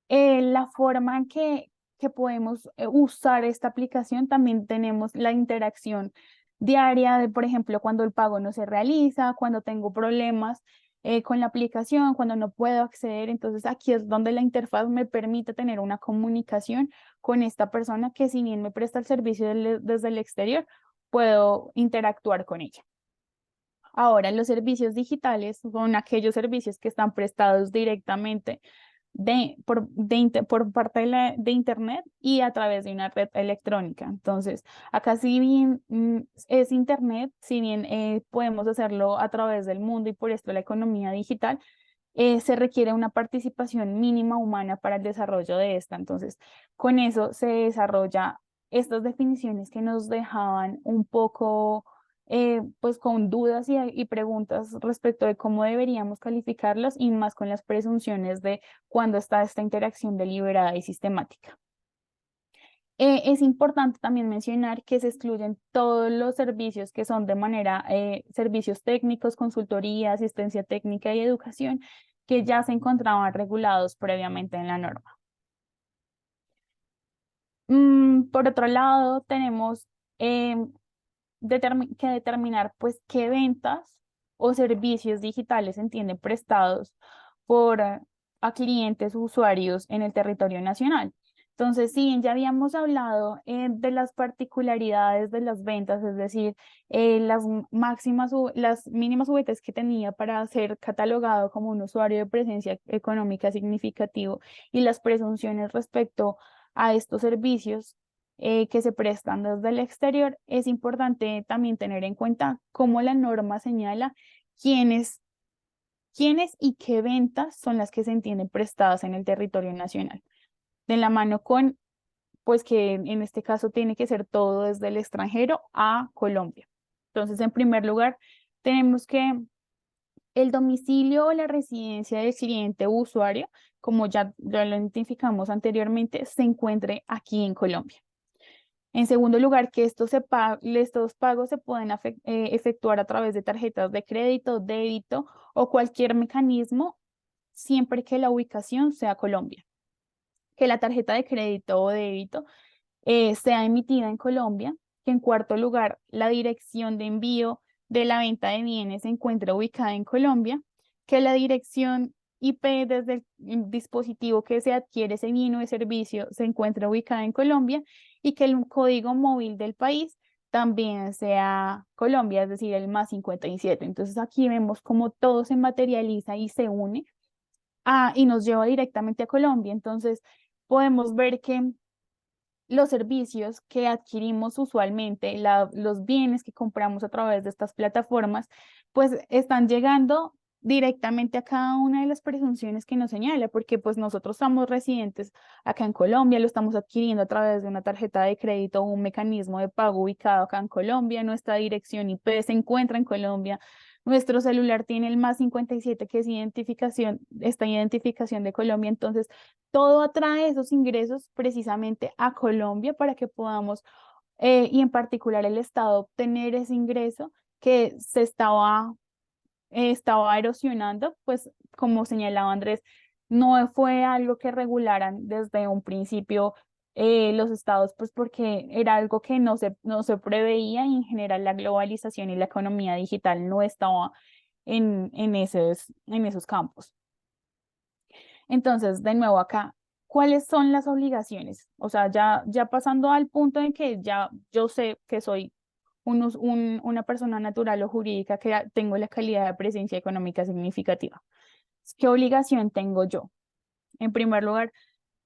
la forma en que podemos usar esta aplicación, también tenemos la interacción diaria de, por ejemplo, cuando el pago no se realiza, cuando tengo problemas con la aplicación, cuando no puedo acceder. Entonces aquí es donde la interfaz me permite tener una comunicación con esta persona que, si bien me presta el servicio desde el exterior, puedo interactuar con ella. Ahora, los servicios digitales son aquellos servicios que están prestados directamente por parte de Internet y a través de una red electrónica. Entonces, acá si bien es Internet, si bien podemos hacerlo a través del mundo y por esto la economía digital, se requiere una participación mínima humana para el desarrollo de esta. Entonces, con eso se desarrolla estas definiciones que nos dejaban un poco pues con dudas y preguntas respecto de cómo deberíamos calificarlos, y más con las presunciones de cuándo está esta interacción deliberada y sistemática. Es importante también mencionar que se excluyen todos los servicios que son de manera, servicios técnicos, consultoría, asistencia técnica y educación, que ya se encontraban regulados previamente en la norma. Por otro lado, tenemos que determinar pues qué ventas o servicios digitales se entienden prestados por a clientes o usuarios en el territorio nacional. Entonces, si bien ya habíamos hablado de las particularidades de las ventas, es decir, las mínimas VTs que tenía para ser catalogado como un usuario de presencia económica significativo y las presunciones respecto a estos servicios que se prestan desde el exterior, es importante también tener en cuenta cómo la norma señala quiénes y qué ventas son las que se entienden prestadas en el territorio nacional. De la mano con, pues que en este caso tiene que ser todo desde el extranjero a Colombia. Entonces, en primer lugar, tenemos que el domicilio o la residencia del cliente o usuario, como ya lo identificamos anteriormente, se encuentre aquí en Colombia. En segundo lugar, que estos pagos se pueden efectuar a través de tarjetas de crédito, débito o cualquier mecanismo, siempre que la ubicación sea Colombia. Que la tarjeta de crédito o débito sea emitida en Colombia. Que en cuarto lugar, la dirección de envío de la venta de bienes se encuentre ubicada en Colombia. Que la dirección IP desde el dispositivo que se adquiere ese bien o servicio se encuentre ubicada en Colombia y que el código móvil del país también sea Colombia, es decir, el +57. Entonces aquí vemos cómo todo se materializa y se une y nos lleva directamente a Colombia. Entonces podemos ver que los servicios que adquirimos usualmente, los bienes que compramos a través de estas plataformas, pues están llegando directamente a cada una de las presunciones que nos señala, porque pues nosotros somos residentes acá en Colombia, lo estamos adquiriendo a través de una tarjeta de crédito o un mecanismo de pago ubicado acá en Colombia, nuestra dirección IP se encuentra en Colombia, nuestro celular tiene el +57 que es esta identificación de Colombia, entonces todo atrae esos ingresos precisamente a Colombia para que podamos, y en particular el Estado, obtener ese ingreso que estaba erosionando, pues como señalaba Andrés, no fue algo que regularan desde un principio los estados, pues porque era algo que no se preveía y en general la globalización y la economía digital no estaba en esos campos. Entonces, de nuevo acá, ¿cuáles son las obligaciones? O sea, ya pasando al punto en que ya yo sé que soy una persona natural o jurídica que tengo la calidad de presencia económica significativa. ¿Qué obligación tengo yo? En primer lugar,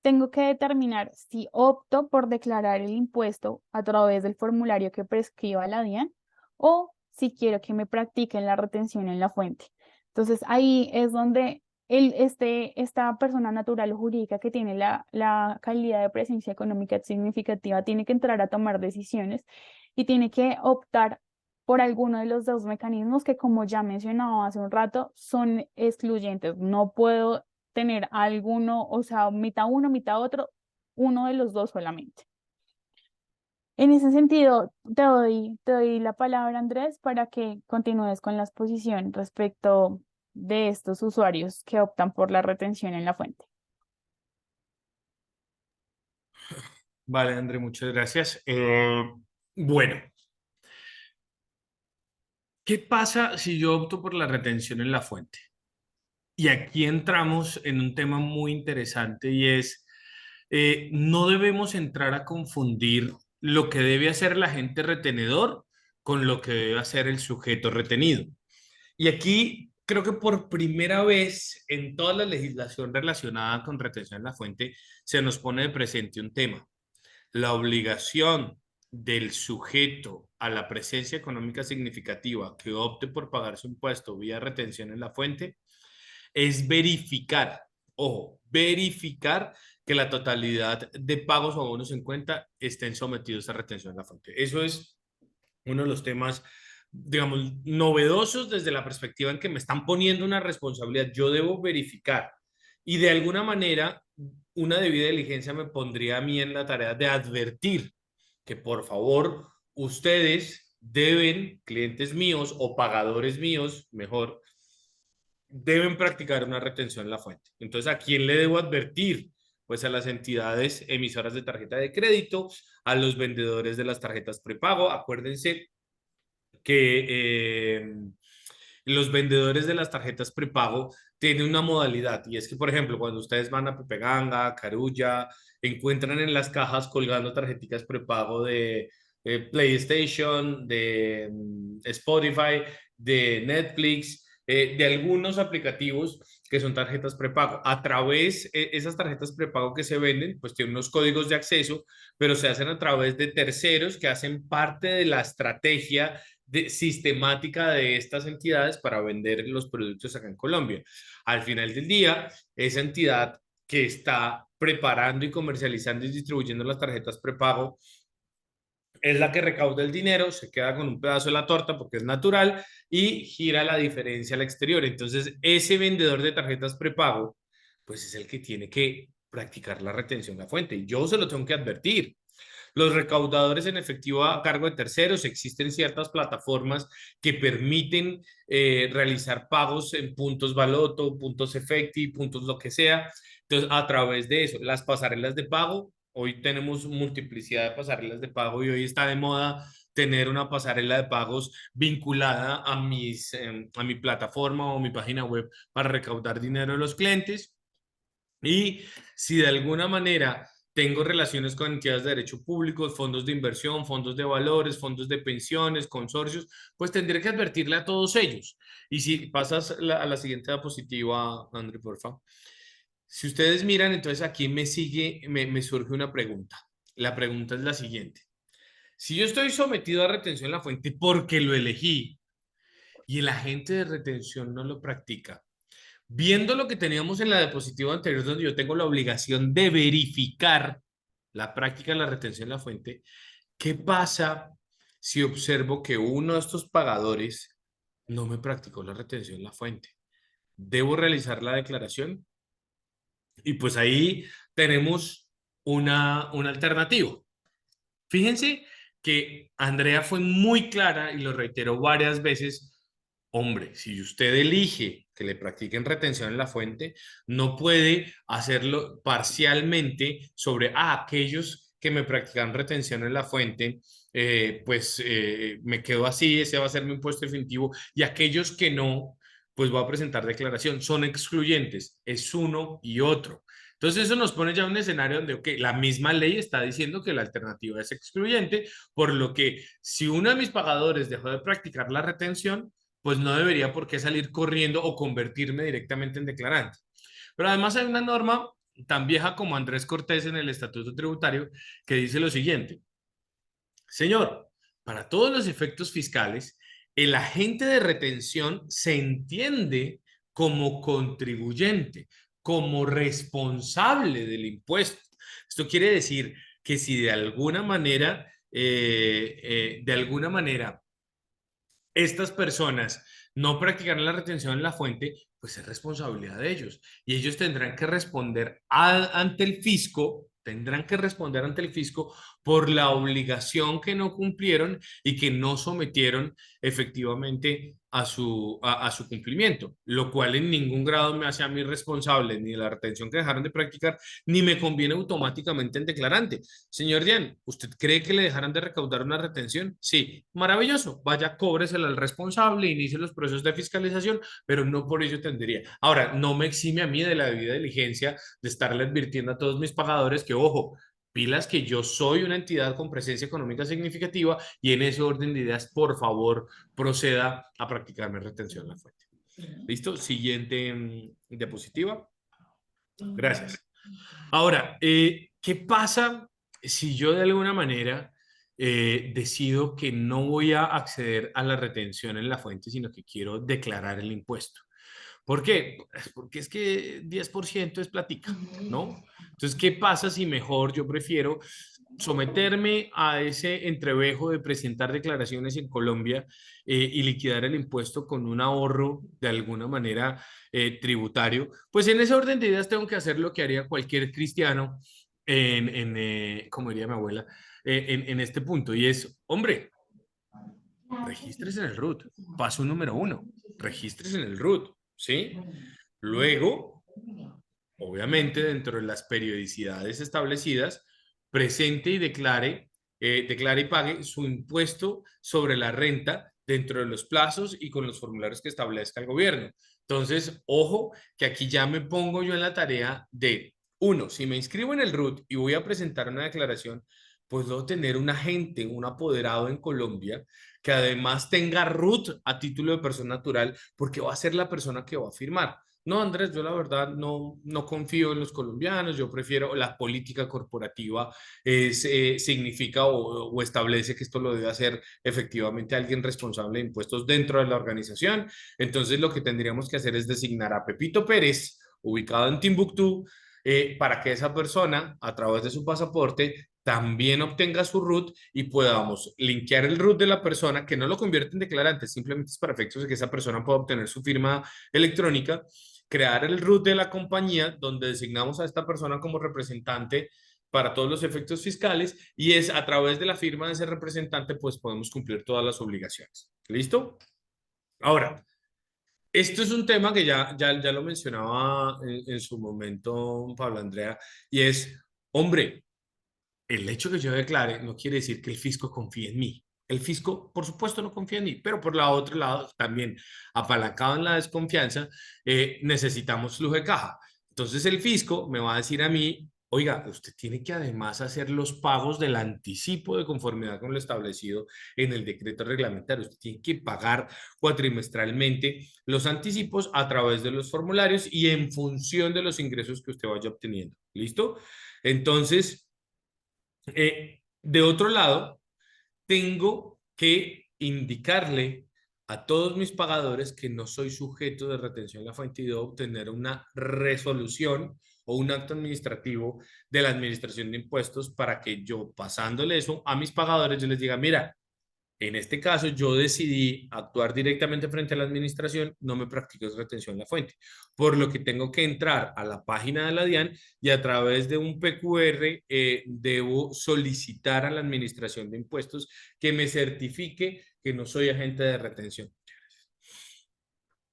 tengo que determinar si opto por declarar el impuesto a través del formulario que prescriba la DIAN o si quiero que me practiquen la retención en la fuente. Entonces ahí es donde esta persona natural o jurídica que tiene la calidad de presencia económica significativa tiene que entrar a tomar decisiones y tiene que optar por alguno de los dos mecanismos que, como ya mencionaba hace un rato, son excluyentes. No puedo tener alguno, o sea, mitad uno, mitad otro, uno de los dos solamente. En ese sentido, te doy la palabra, Andrés, para que continúes con la exposición respecto de estos usuarios que optan por la retención en la fuente. Vale, André, muchas gracias. Bueno, ¿qué pasa si yo opto por la retención en la fuente? Y aquí entramos en un tema muy interesante y es, no debemos entrar a confundir lo que debe hacer el agente retenedor con lo que debe hacer el sujeto retenido. Y aquí creo que por primera vez en toda la legislación relacionada con retención en la fuente se nos pone de presente un tema. La obligación del sujeto a la presencia económica significativa que opte por pagar su impuesto vía retención en la fuente es verificar, ojo, verificar que la totalidad de pagos o abonos en cuenta estén sometidos a retención en la fuente. Eso es uno de los temas, digamos, novedosos desde la perspectiva en que me están poniendo una responsabilidad. Yo debo verificar y de alguna manera una debida diligencia me pondría a mí en la tarea de advertir que por favor ustedes deben, clientes míos o pagadores míos, mejor, deben practicar una retención en la fuente. Entonces, ¿a quién le debo advertir? Pues a las entidades emisoras de tarjeta de crédito, a los vendedores de las tarjetas prepago. Acuérdense que los vendedores de las tarjetas prepago tienen una modalidad y es que, por ejemplo, cuando ustedes van a Pepe Ganga, Carulla, encuentran en las cajas colgando tarjeticas prepago de PlayStation, de Spotify, de Netflix, de algunos aplicativos que son tarjetas prepago. A través, esas tarjetas prepago que se venden, pues tienen unos códigos de acceso, pero se hacen a través de terceros que hacen parte de la estrategia sistemática de estas entidades para vender los productos acá en Colombia. Al final del día, esa entidad que está preparando y comercializando y distribuyendo las tarjetas prepago es la que recauda el dinero, se queda con un pedazo de la torta porque es natural y gira la diferencia al exterior. Entonces, ese vendedor de tarjetas prepago, pues es el que tiene que practicar la retención a fuente. Y yo se lo tengo que advertir. Los recaudadores en efectivo a cargo de terceros, existen ciertas plataformas que permiten realizar pagos en puntos Baloto, puntos Efecti, puntos lo que sea. Entonces, a través de eso, las pasarelas de pago, hoy tenemos multiplicidad de pasarelas de pago y hoy está de moda tener una pasarela de pagos vinculada a a mi plataforma o mi página web para recaudar dinero de los clientes. Y si de alguna manera tengo relaciones con entidades de derecho público, fondos de inversión, fondos de valores, fondos de pensiones, consorcios, pues tendré que advertirle a todos ellos. Y si pasas a la siguiente diapositiva, André, por favor. Si ustedes miran, entonces aquí me surge una pregunta. La pregunta es la siguiente. Si yo estoy sometido a retención en la fuente porque lo elegí y el agente de retención no lo practica, viendo lo que teníamos en la diapositiva anterior, donde yo tengo la obligación de verificar la práctica de la retención en la fuente, ¿qué pasa si observo que uno de estos pagadores no me practicó la retención en la fuente? ¿Debo realizar la declaración? Y pues ahí tenemos una alternativa. Fíjense que Andrea fue muy clara y lo reiteró varias veces. Hombre, si usted elige que le practiquen retención en la fuente, no puede hacerlo parcialmente sobre aquellos que me practican retención en la fuente, me quedo así, ese va a ser mi impuesto definitivo, y aquellos que no, pues voy a presentar declaración. Son excluyentes, es uno y otro. Entonces eso nos pone ya en un escenario donde, ok, la misma ley está diciendo que la alternativa es excluyente, por lo que si uno de mis pagadores dejó de practicar la retención, pues no debería por qué salir corriendo o convertirme directamente en declarante. Pero además hay una norma tan vieja como Andrés Cortés en el Estatuto Tributario que dice lo siguiente. Señor, para todos los efectos fiscales, el agente de retención se entiende como contribuyente, como responsable del impuesto. Esto quiere decir que si de alguna manera estas personas no practicarán la retención en la fuente, pues es responsabilidad de ellos. Y ellos tendrán que responder ante el fisco, por la obligación que no cumplieron y que no sometieron efectivamente a su cumplimiento, lo cual en ningún grado me hace a mí responsable ni de la retención que dejaron de practicar, ni me conviene automáticamente en declarante. Señor Dian, ¿usted cree que le dejarán de recaudar una retención? Sí, maravilloso, vaya, cóbresela al responsable, inicie los procesos de fiscalización, pero no por ello tendría. Ahora, no me exime a mí de la debida diligencia de estarle advirtiendo a todos mis pagadores que, ojo, pilas que yo soy una entidad con presencia económica significativa y en ese orden de ideas, por favor, proceda a practicarme retención en la fuente. ¿Listo? Siguiente diapositiva. Gracias. Ahora, ¿qué pasa si yo de alguna manera decido que no voy a acceder a la retención en la fuente, sino que quiero declarar el impuesto? ¿Por qué? Porque es que 10% es platica, ¿no? Entonces, ¿qué pasa si mejor yo prefiero someterme a ese entrevejo de presentar declaraciones en Colombia y liquidar el impuesto con un ahorro de alguna manera tributario? Pues en ese orden de ideas tengo que hacer lo que haría cualquier cristiano como diría mi abuela, en este punto, y es, hombre, regístrese en el RUT. Paso número 1, regístrese en el RUT. ¿Sí? Luego, obviamente, dentro de las periodicidades establecidas, presente y declare y pague su impuesto sobre la renta dentro de los plazos y con los formularios que establezca el gobierno. Entonces, ojo, que aquí ya me pongo yo en la tarea de, uno, si me inscribo en el RUT y voy a presentar una declaración, pues debo tener un agente, un apoderado en Colombia que además tenga RUT a título de persona natural, porque va a ser la persona que va a firmar. No, Andrés, yo la verdad no confío en los colombianos, yo prefiero la política corporativa, significa o establece que esto lo debe hacer efectivamente alguien responsable de impuestos dentro de la organización. Entonces lo que tendríamos que hacer es designar a Pepito Pérez, ubicado en Timbuktu, para que esa persona, a través de su pasaporte, también obtenga su RUT y podamos linkear el RUT de la persona, que no lo convierte en declarante, simplemente es para efectos de que esa persona pueda obtener su firma electrónica, crear el RUT de la compañía donde designamos a esta persona como representante para todos los efectos fiscales y es a través de la firma de ese representante, pues podemos cumplir todas las obligaciones. ¿Listo? Ahora, esto es un tema que ya lo mencionaba en su momento Pablo Andrea, y es, hombre, el hecho que yo declare no quiere decir que el fisco confíe en mí. El fisco, por supuesto, no confía en mí, pero por la otro lado, también apalancado en la desconfianza, necesitamos flujo de caja. Entonces el fisco me va a decir a mí, oiga, usted tiene que además hacer los pagos del anticipo de conformidad con lo establecido en el decreto reglamentario. Usted tiene que pagar cuatrimestralmente los anticipos a través de los formularios y en función de los ingresos que usted vaya obteniendo. ¿Listo? Entonces, de otro lado, tengo que indicarle a todos mis pagadores que no soy sujeto de retención en la fuente y debo obtener una resolución o un acto administrativo de la Administración de Impuestos para que yo, pasándole eso a mis pagadores, yo les diga, mira, en este caso, yo decidí actuar directamente frente a la administración, no me practico retención en la fuente, por lo que tengo que entrar a la página de la DIAN y a través de un PQR debo solicitar a la administración de impuestos que me certifique que no soy agente de retención.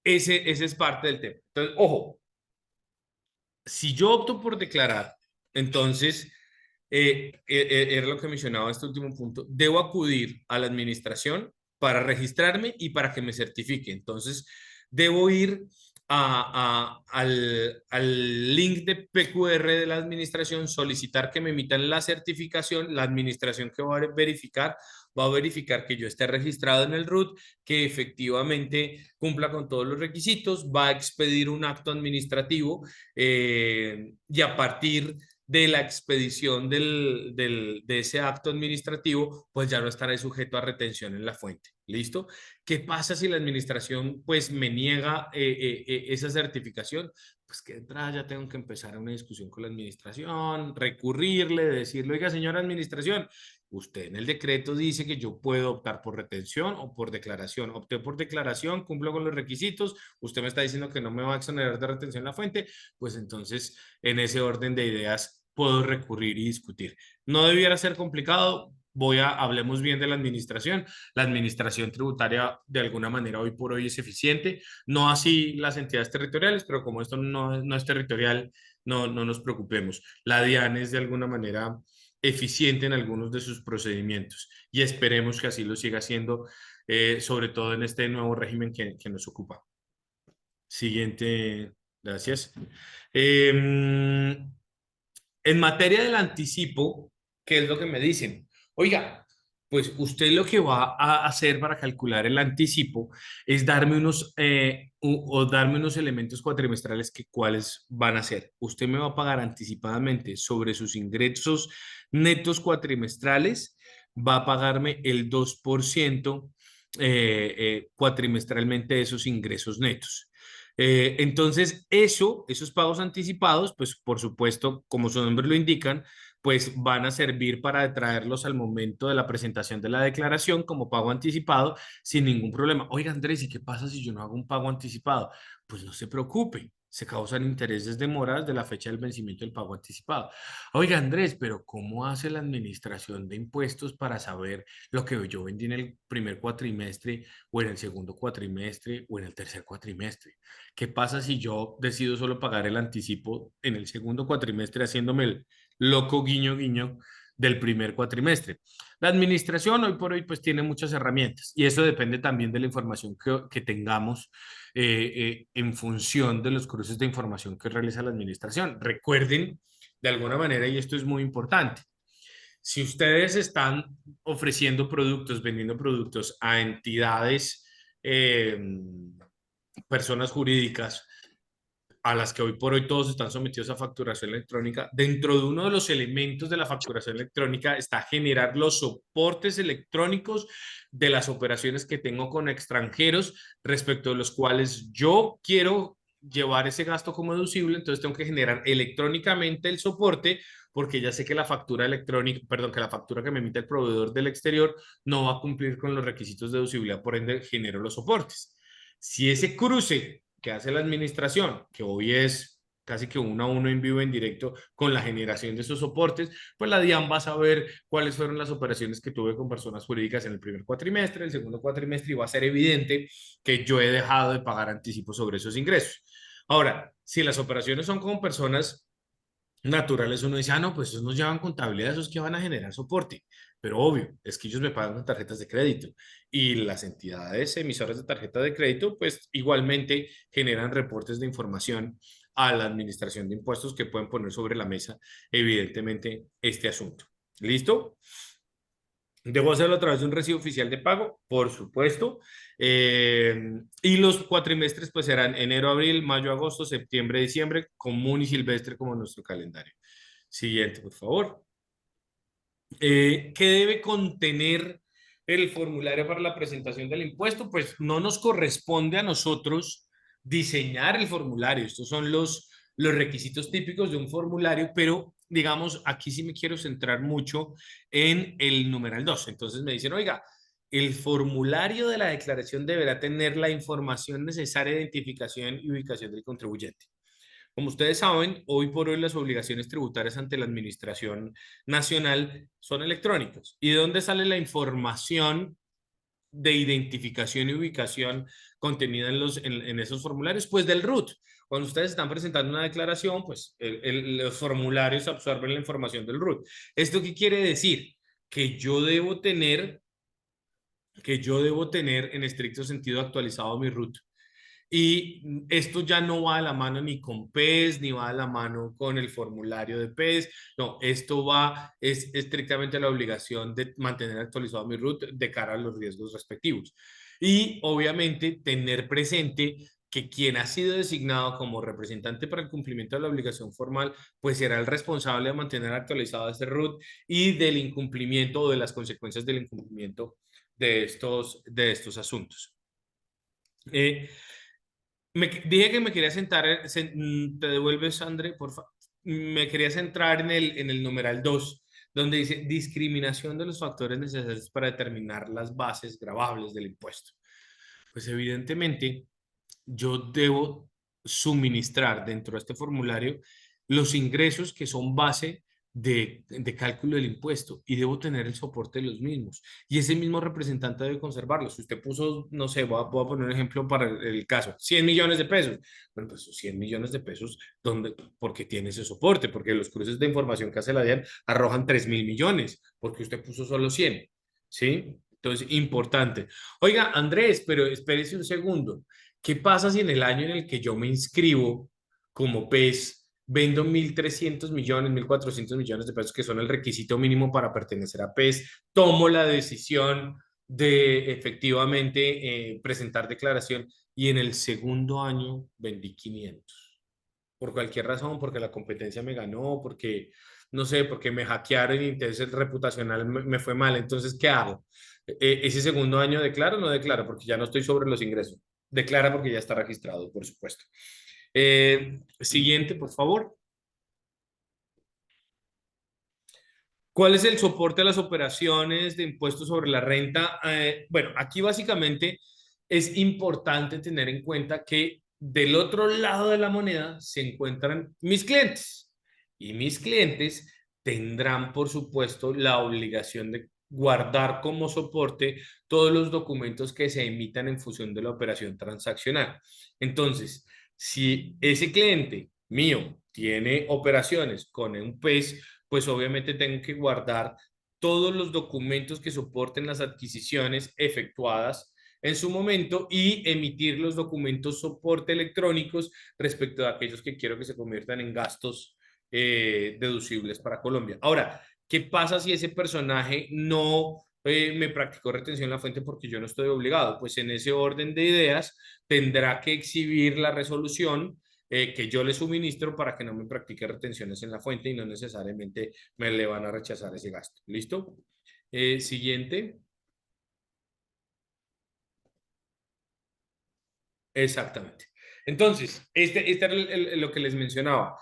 Ese es parte del tema. Entonces, ojo, si yo opto por declarar, entonces era lo que mencionaba este último punto, debo acudir a la administración para registrarme y para que me certifique. Entonces, debo ir al link de PQR de la administración, solicitar que me emitan la certificación, la administración que va a verificar que yo esté registrado en el RUT, que efectivamente cumpla con todos los requisitos, va a expedir un acto administrativo y a partir de la expedición de ese acto administrativo, pues ya no estaré sujeto a retención en la fuente. ¿Listo? ¿Qué pasa si la administración pues me niega esa certificación? Pues que de entrada ya tengo que empezar una discusión con la administración, recurrirle, decirle, oiga, señora administración, usted en el decreto dice que yo puedo optar por retención o por declaración. Opté por declaración, cumplo con los requisitos, usted me está diciendo que no me va a exonerar de retención en la fuente, pues entonces en ese orden de ideas puedo recurrir y discutir. No debiera ser complicado, hablemos bien de la administración. La administración tributaria de alguna manera hoy por hoy es eficiente, no así las entidades territoriales, pero como esto no es territorial, no nos preocupemos. La DIAN es de alguna manera eficiente en algunos de sus procedimientos y esperemos que así lo siga siendo, sobre todo en este nuevo régimen que nos ocupa. Siguiente, gracias. En materia del anticipo, ¿qué es lo que me dicen? Oiga, pues usted lo que va a hacer para calcular el anticipo es darme darme unos elementos cuatrimestrales que cuáles van a ser. Usted me va a pagar anticipadamente sobre sus ingresos netos cuatrimestrales, va a pagarme el 2% cuatrimestralmente de esos ingresos netos. Entonces, esos pagos anticipados, pues por supuesto, como su nombre lo indican, pues van a servir para traerlos al momento de la presentación de la declaración como pago anticipado sin ningún problema. Oiga, Andrés, ¿y qué pasa si yo no hago un pago anticipado? Pues no se preocupe, se causan intereses de mora de la fecha del vencimiento del pago anticipado. Oiga, Andrés, pero ¿cómo hace la administración de impuestos para saber lo que yo vendí en el primer cuatrimestre o en el segundo cuatrimestre o en el tercer cuatrimestre? ¿Qué pasa si yo decido solo pagar el anticipo en el segundo cuatrimestre haciéndome el loco guiño guiño del primer cuatrimestre? La administración hoy por hoy pues tiene muchas herramientas y eso depende también de la información que tengamos en función de los cruces de información que realiza la administración. Recuerden de alguna manera, y esto es muy importante, si ustedes están ofreciendo productos, vendiendo productos a entidades, personas jurídicas, a las que hoy por hoy todos están sometidos a facturación electrónica, dentro de uno de los elementos de la facturación electrónica está generar los soportes electrónicos de las operaciones que tengo con extranjeros respecto de los cuales yo quiero llevar ese gasto como deducible, entonces tengo que generar electrónicamente el soporte porque ya sé que la factura electrónica, perdón, que la factura que me emite el proveedor del exterior no va a cumplir con los requisitos de deducibilidad, por ende genero los soportes. Si ese cruce que hace la administración, que hoy es casi que uno a uno en vivo, en directo, con la generación de esos soportes, pues la DIAN va a saber cuáles fueron las operaciones que tuve con personas jurídicas en el primer cuatrimestre, el segundo cuatrimestre, y va a ser evidente que yo he dejado de pagar anticipos sobre esos ingresos. Ahora, si las operaciones son con personas naturales, uno dice, ah, no, pues esos nos llevan contabilidad, esos que van a generar soporte. Pero obvio, es que ellos me pagan con tarjetas de crédito y las entidades emisoras de tarjeta de crédito, pues igualmente generan reportes de información a la administración de impuestos que pueden poner sobre la mesa, evidentemente, este asunto. ¿Listo? ¿Debo hacerlo a través de un recibo oficial de pago? Por supuesto. Y los cuatrimestres pues serán enero, abril, mayo, agosto, septiembre, diciembre, común y silvestre como nuestro calendario. Siguiente, por favor. ¿Qué debe contener el formulario para la presentación del impuesto? Pues no nos corresponde a nosotros diseñar el formulario. Estos son los requisitos típicos de un formulario, pero digamos, aquí sí me quiero centrar mucho en el numeral 2. Entonces me dicen, oiga, el formulario de la declaración deberá tener la información necesaria de identificación y ubicación del contribuyente. Como ustedes saben, hoy por hoy las obligaciones tributarias ante la Administración Nacional son electrónicas. ¿Y de dónde sale la información de identificación y ubicación contenida en esos formularios? Pues del RUT. Cuando ustedes están presentando una declaración, pues los formularios absorben la información del RUT. ¿Esto qué quiere decir? Que yo debo tener en estricto sentido actualizado mi RUT. Y esto ya no va a la mano ni con PES, ni va a la mano con el formulario de PES. No, esto es estrictamente la obligación de mantener actualizado mi RUT de cara a los riesgos respectivos. Y obviamente tener presente que quien ha sido designado como representante para el cumplimiento de la obligación formal, pues será el responsable de mantener actualizado ese RUT y del incumplimiento o de las consecuencias del incumplimiento de estos asuntos. Dije que me quería sentar, te devuelves, André, por favor. Me quería centrar en el numeral 2, donde dice discriminación de los factores necesarios para determinar las bases gravables del impuesto. Pues evidentemente yo debo suministrar dentro de este formulario los ingresos que son base de cálculo del impuesto y debo tener el soporte de los mismos. Y ese mismo representante debe conservarlos. Si usted puso, no sé, voy a poner un ejemplo para el caso, 100 millones de pesos. Bueno, pues 100 millones de pesos, porque tiene ese soporte, porque los cruces de información que hace la DIAN arrojan 3.000 millones, porque usted puso solo 100. ¿Sí? Entonces, importante. Oiga, Andrés, pero espérese un segundo. ¿Qué pasa si en el año en el que yo me inscribo como PES vendo 1.300 millones, 1.400 millones de pesos, que son el requisito mínimo para pertenecer a PES? Tomo la decisión de efectivamente presentar declaración y en el segundo año vendí 500. Por cualquier razón, porque la competencia me ganó, porque, no sé, porque me hackearon y entonces reputacional me fue mal. Entonces, ¿qué hago? ¿Ese segundo año declaro o no declaro? Porque ya no estoy sobre los ingresos. Declara porque ya está registrado, por supuesto. Siguiente, por favor. ¿Cuál es el soporte a las operaciones de impuestos sobre la renta? Bueno, aquí básicamente es importante tener en cuenta que del otro lado de la moneda se encuentran mis clientes y mis clientes tendrán, por supuesto, la obligación de guardar como soporte todos los documentos que se emitan en función de la operación transaccional. Entonces, si ese cliente mío tiene operaciones con un PES, pues obviamente tengo que guardar todos los documentos que soporten las adquisiciones efectuadas en su momento y emitir los documentos soporte electrónicos respecto a aquellos que quiero que se conviertan en gastos deducibles para Colombia. Ahora, ¿qué pasa si ese personaje no me practicó retención en la fuente porque yo no estoy obligado? Pues en ese orden de ideas tendrá que exhibir la resolución que yo le suministro para que no me practique retenciones en la fuente y no necesariamente me le van a rechazar ese gasto. ¿Listo? Siguiente. Exactamente. Entonces, este era lo que les mencionaba.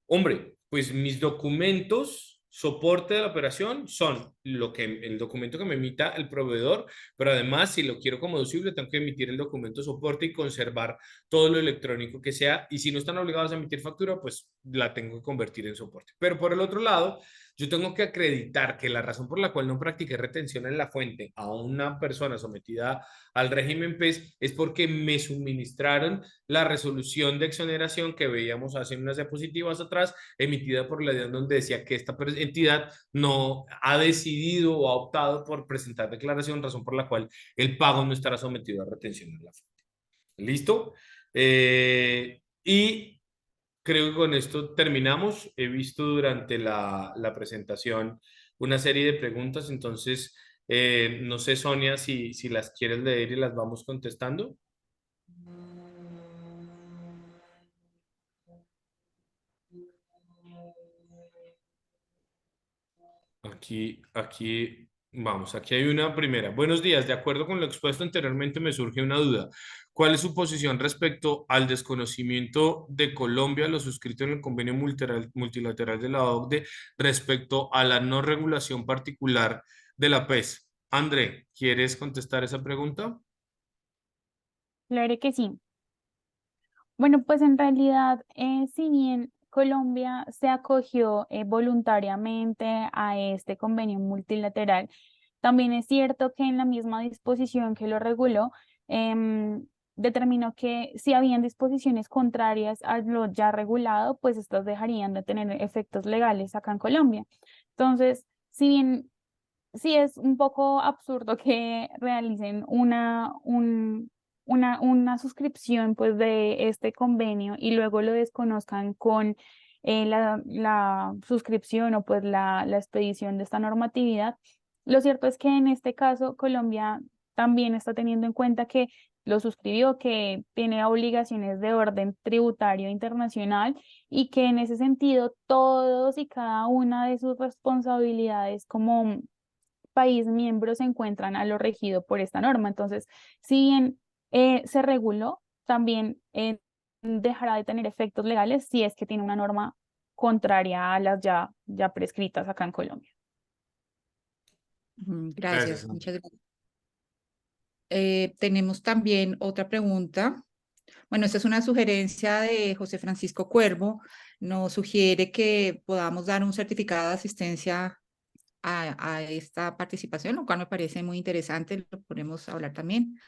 Hombre, pues mis documentos soporte de la operación son el documento que me emita el proveedor, pero además, si lo quiero como deducible, tengo que emitir el documento soporte y conservar todo lo electrónico que sea. Y si no están obligados a emitir factura, pues la tengo que convertir en soporte. Pero por el otro lado, yo tengo que acreditar que la razón por la cual no practiqué retención en la fuente a una persona sometida al régimen PES es porque me suministraron la resolución de exoneración que veíamos hace unas diapositivas atrás, emitida por la DIAN, donde decía que esta entidad no ha decidido o ha optado por presentar declaración, razón por la cual el pago no estará sometido a retención en la fuente. ¿Listo? Y creo que con esto terminamos. He visto durante la presentación una serie de preguntas, entonces no sé, Sonia, si las quieres leer y las vamos contestando. Vamos, aquí hay una primera. Buenos días, de acuerdo con lo expuesto anteriormente me surge una duda. ¿Cuál es su posición respecto al desconocimiento de Colombia, lo suscrito en el convenio multilateral de la OCDE, respecto a la no regulación particular de la PES? André, ¿quieres contestar esa pregunta? Claro que sí. Bueno, pues en realidad, si bien Colombia se acogió voluntariamente a este convenio multilateral, también es cierto que en la misma disposición que lo reguló, determinó que si habían disposiciones contrarias a lo ya regulado, pues estas dejarían de tener efectos legales acá en Colombia. Entonces, si bien sí es un poco absurdo que realicen una suscripción pues de este convenio y luego lo desconozcan con la suscripción o pues la expedición de esta normatividad. Lo cierto es que en este caso Colombia también está teniendo en cuenta que lo suscribió, que tiene obligaciones de orden tributario internacional y que en ese sentido todos y cada una de sus responsabilidades como país miembro se encuentran a lo regido por esta norma. Entonces, si bien se reguló, también dejará de tener efectos legales si es que tiene una norma contraria a las ya prescritas acá en Colombia. Gracias, Gracias, André. muchas gracias. Tenemos también otra pregunta. Bueno, esta es una sugerencia de José Francisco Cuervo. Nos sugiere que podamos dar un certificado de asistencia a esta participación, lo cual me parece muy interesante, lo podemos hablar también.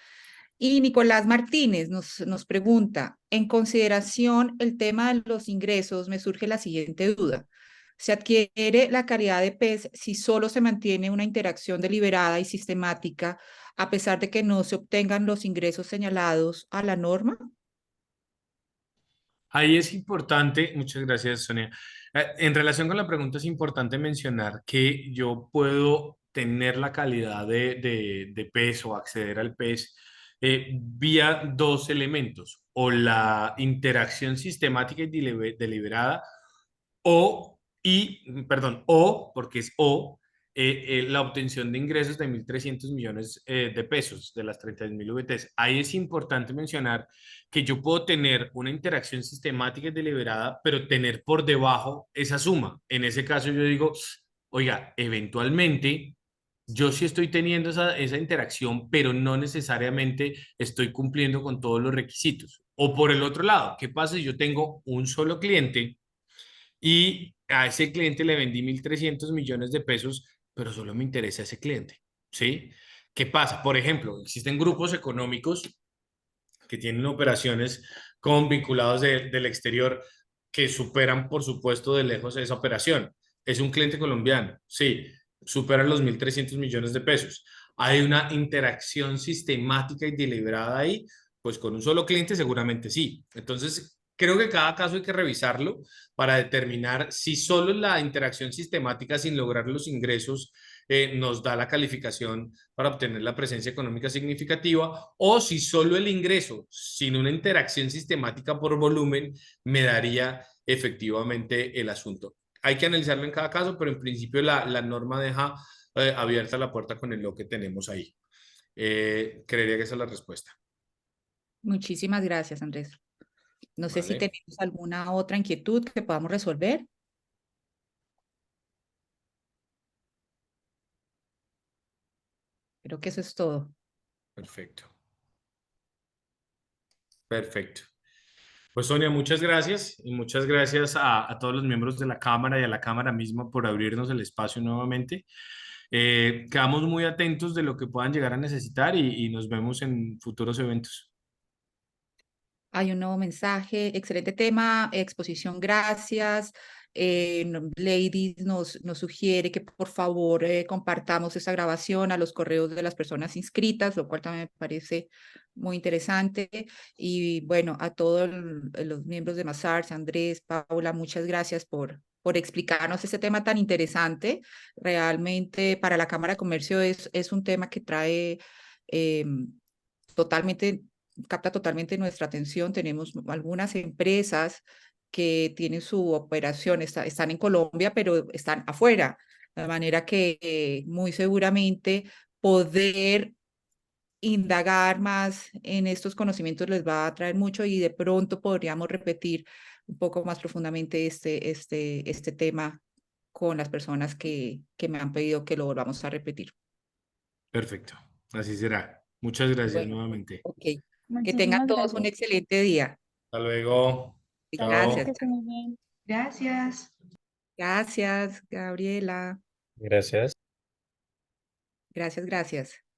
Y Nicolás Martínez nos pregunta, en consideración el tema de los ingresos, me surge la siguiente duda. ¿Se adquiere la calidad de PES si solo se mantiene una interacción deliberada y sistemática, a pesar de que no se obtengan los ingresos señalados a la norma? Ahí es importante, muchas gracias, Sonia. En relación con la pregunta, es importante mencionar que yo puedo tener la calidad de PES o acceder al PES vía dos elementos, o la interacción sistemática y deliberada, porque es la obtención de ingresos de 1.300 millones de pesos de las 30.000 VTs. Ahí es importante mencionar que yo puedo tener una interacción sistemática y deliberada, pero tener por debajo esa suma. En ese caso yo digo, oiga, eventualmente yo sí estoy teniendo esa interacción, pero no necesariamente estoy cumpliendo con todos los requisitos. O por el otro lado, ¿qué pasa si yo tengo un solo cliente y a ese cliente le vendí 1.300 millones de pesos, pero solo me interesa ese cliente? ¿Sí? ¿Qué pasa? Por ejemplo, existen grupos económicos que tienen operaciones con vinculados del exterior que superan, por supuesto, de lejos esa operación. Es un cliente colombiano, sí, superan los 1.300 millones de pesos. Hay una interacción sistemática y deliberada ahí, pues con un solo cliente seguramente sí. Entonces, creo que cada caso hay que revisarlo para determinar si solo la interacción sistemática sin lograr los ingresos nos da la calificación para obtener la presencia económica significativa, o si solo el ingreso sin una interacción sistemática por volumen me daría efectivamente el asunto. Hay que analizarlo en cada caso, pero en principio la norma deja abierta la puerta con lo que tenemos ahí. Creería que esa es la respuesta. Muchísimas gracias, Andrés. No sé si ¿Vale? tenemos alguna otra inquietud que podamos resolver. Creo que eso es todo. Perfecto. Perfecto. Pues Sonia, muchas gracias y muchas gracias a todos los miembros de la Cámara y a la Cámara misma por abrirnos el espacio nuevamente. Quedamos muy atentos de lo que puedan llegar a necesitar y nos vemos en futuros eventos. Hay un nuevo mensaje, excelente tema, exposición, gracias. Ladies nos sugiere que por favor compartamos esta grabación a los correos de las personas inscritas, lo cual también me parece muy interesante. Y bueno, a todos los miembros de Mazars, Andrés, Paula, muchas gracias por explicarnos este tema tan interesante. Realmente para la Cámara de Comercio es un tema que trae totalmente capta totalmente nuestra atención. Tenemos algunas empresas que tienen su operación, están en Colombia, pero están afuera. De manera que muy seguramente poder indagar más en estos conocimientos les va a traer mucho y de pronto podríamos repetir un poco más profundamente este tema con las personas que me han pedido que lo volvamos a repetir. Perfecto. Así será. Muchas gracias Bueno, nuevamente. ok. Que tengan Muchísimas todos un gracias. excelente día. Hasta luego. Gracias, Chao. que Gracias. estén muy bien. Gracias. Gracias, Gabriela. Gracias. Gracias, gracias.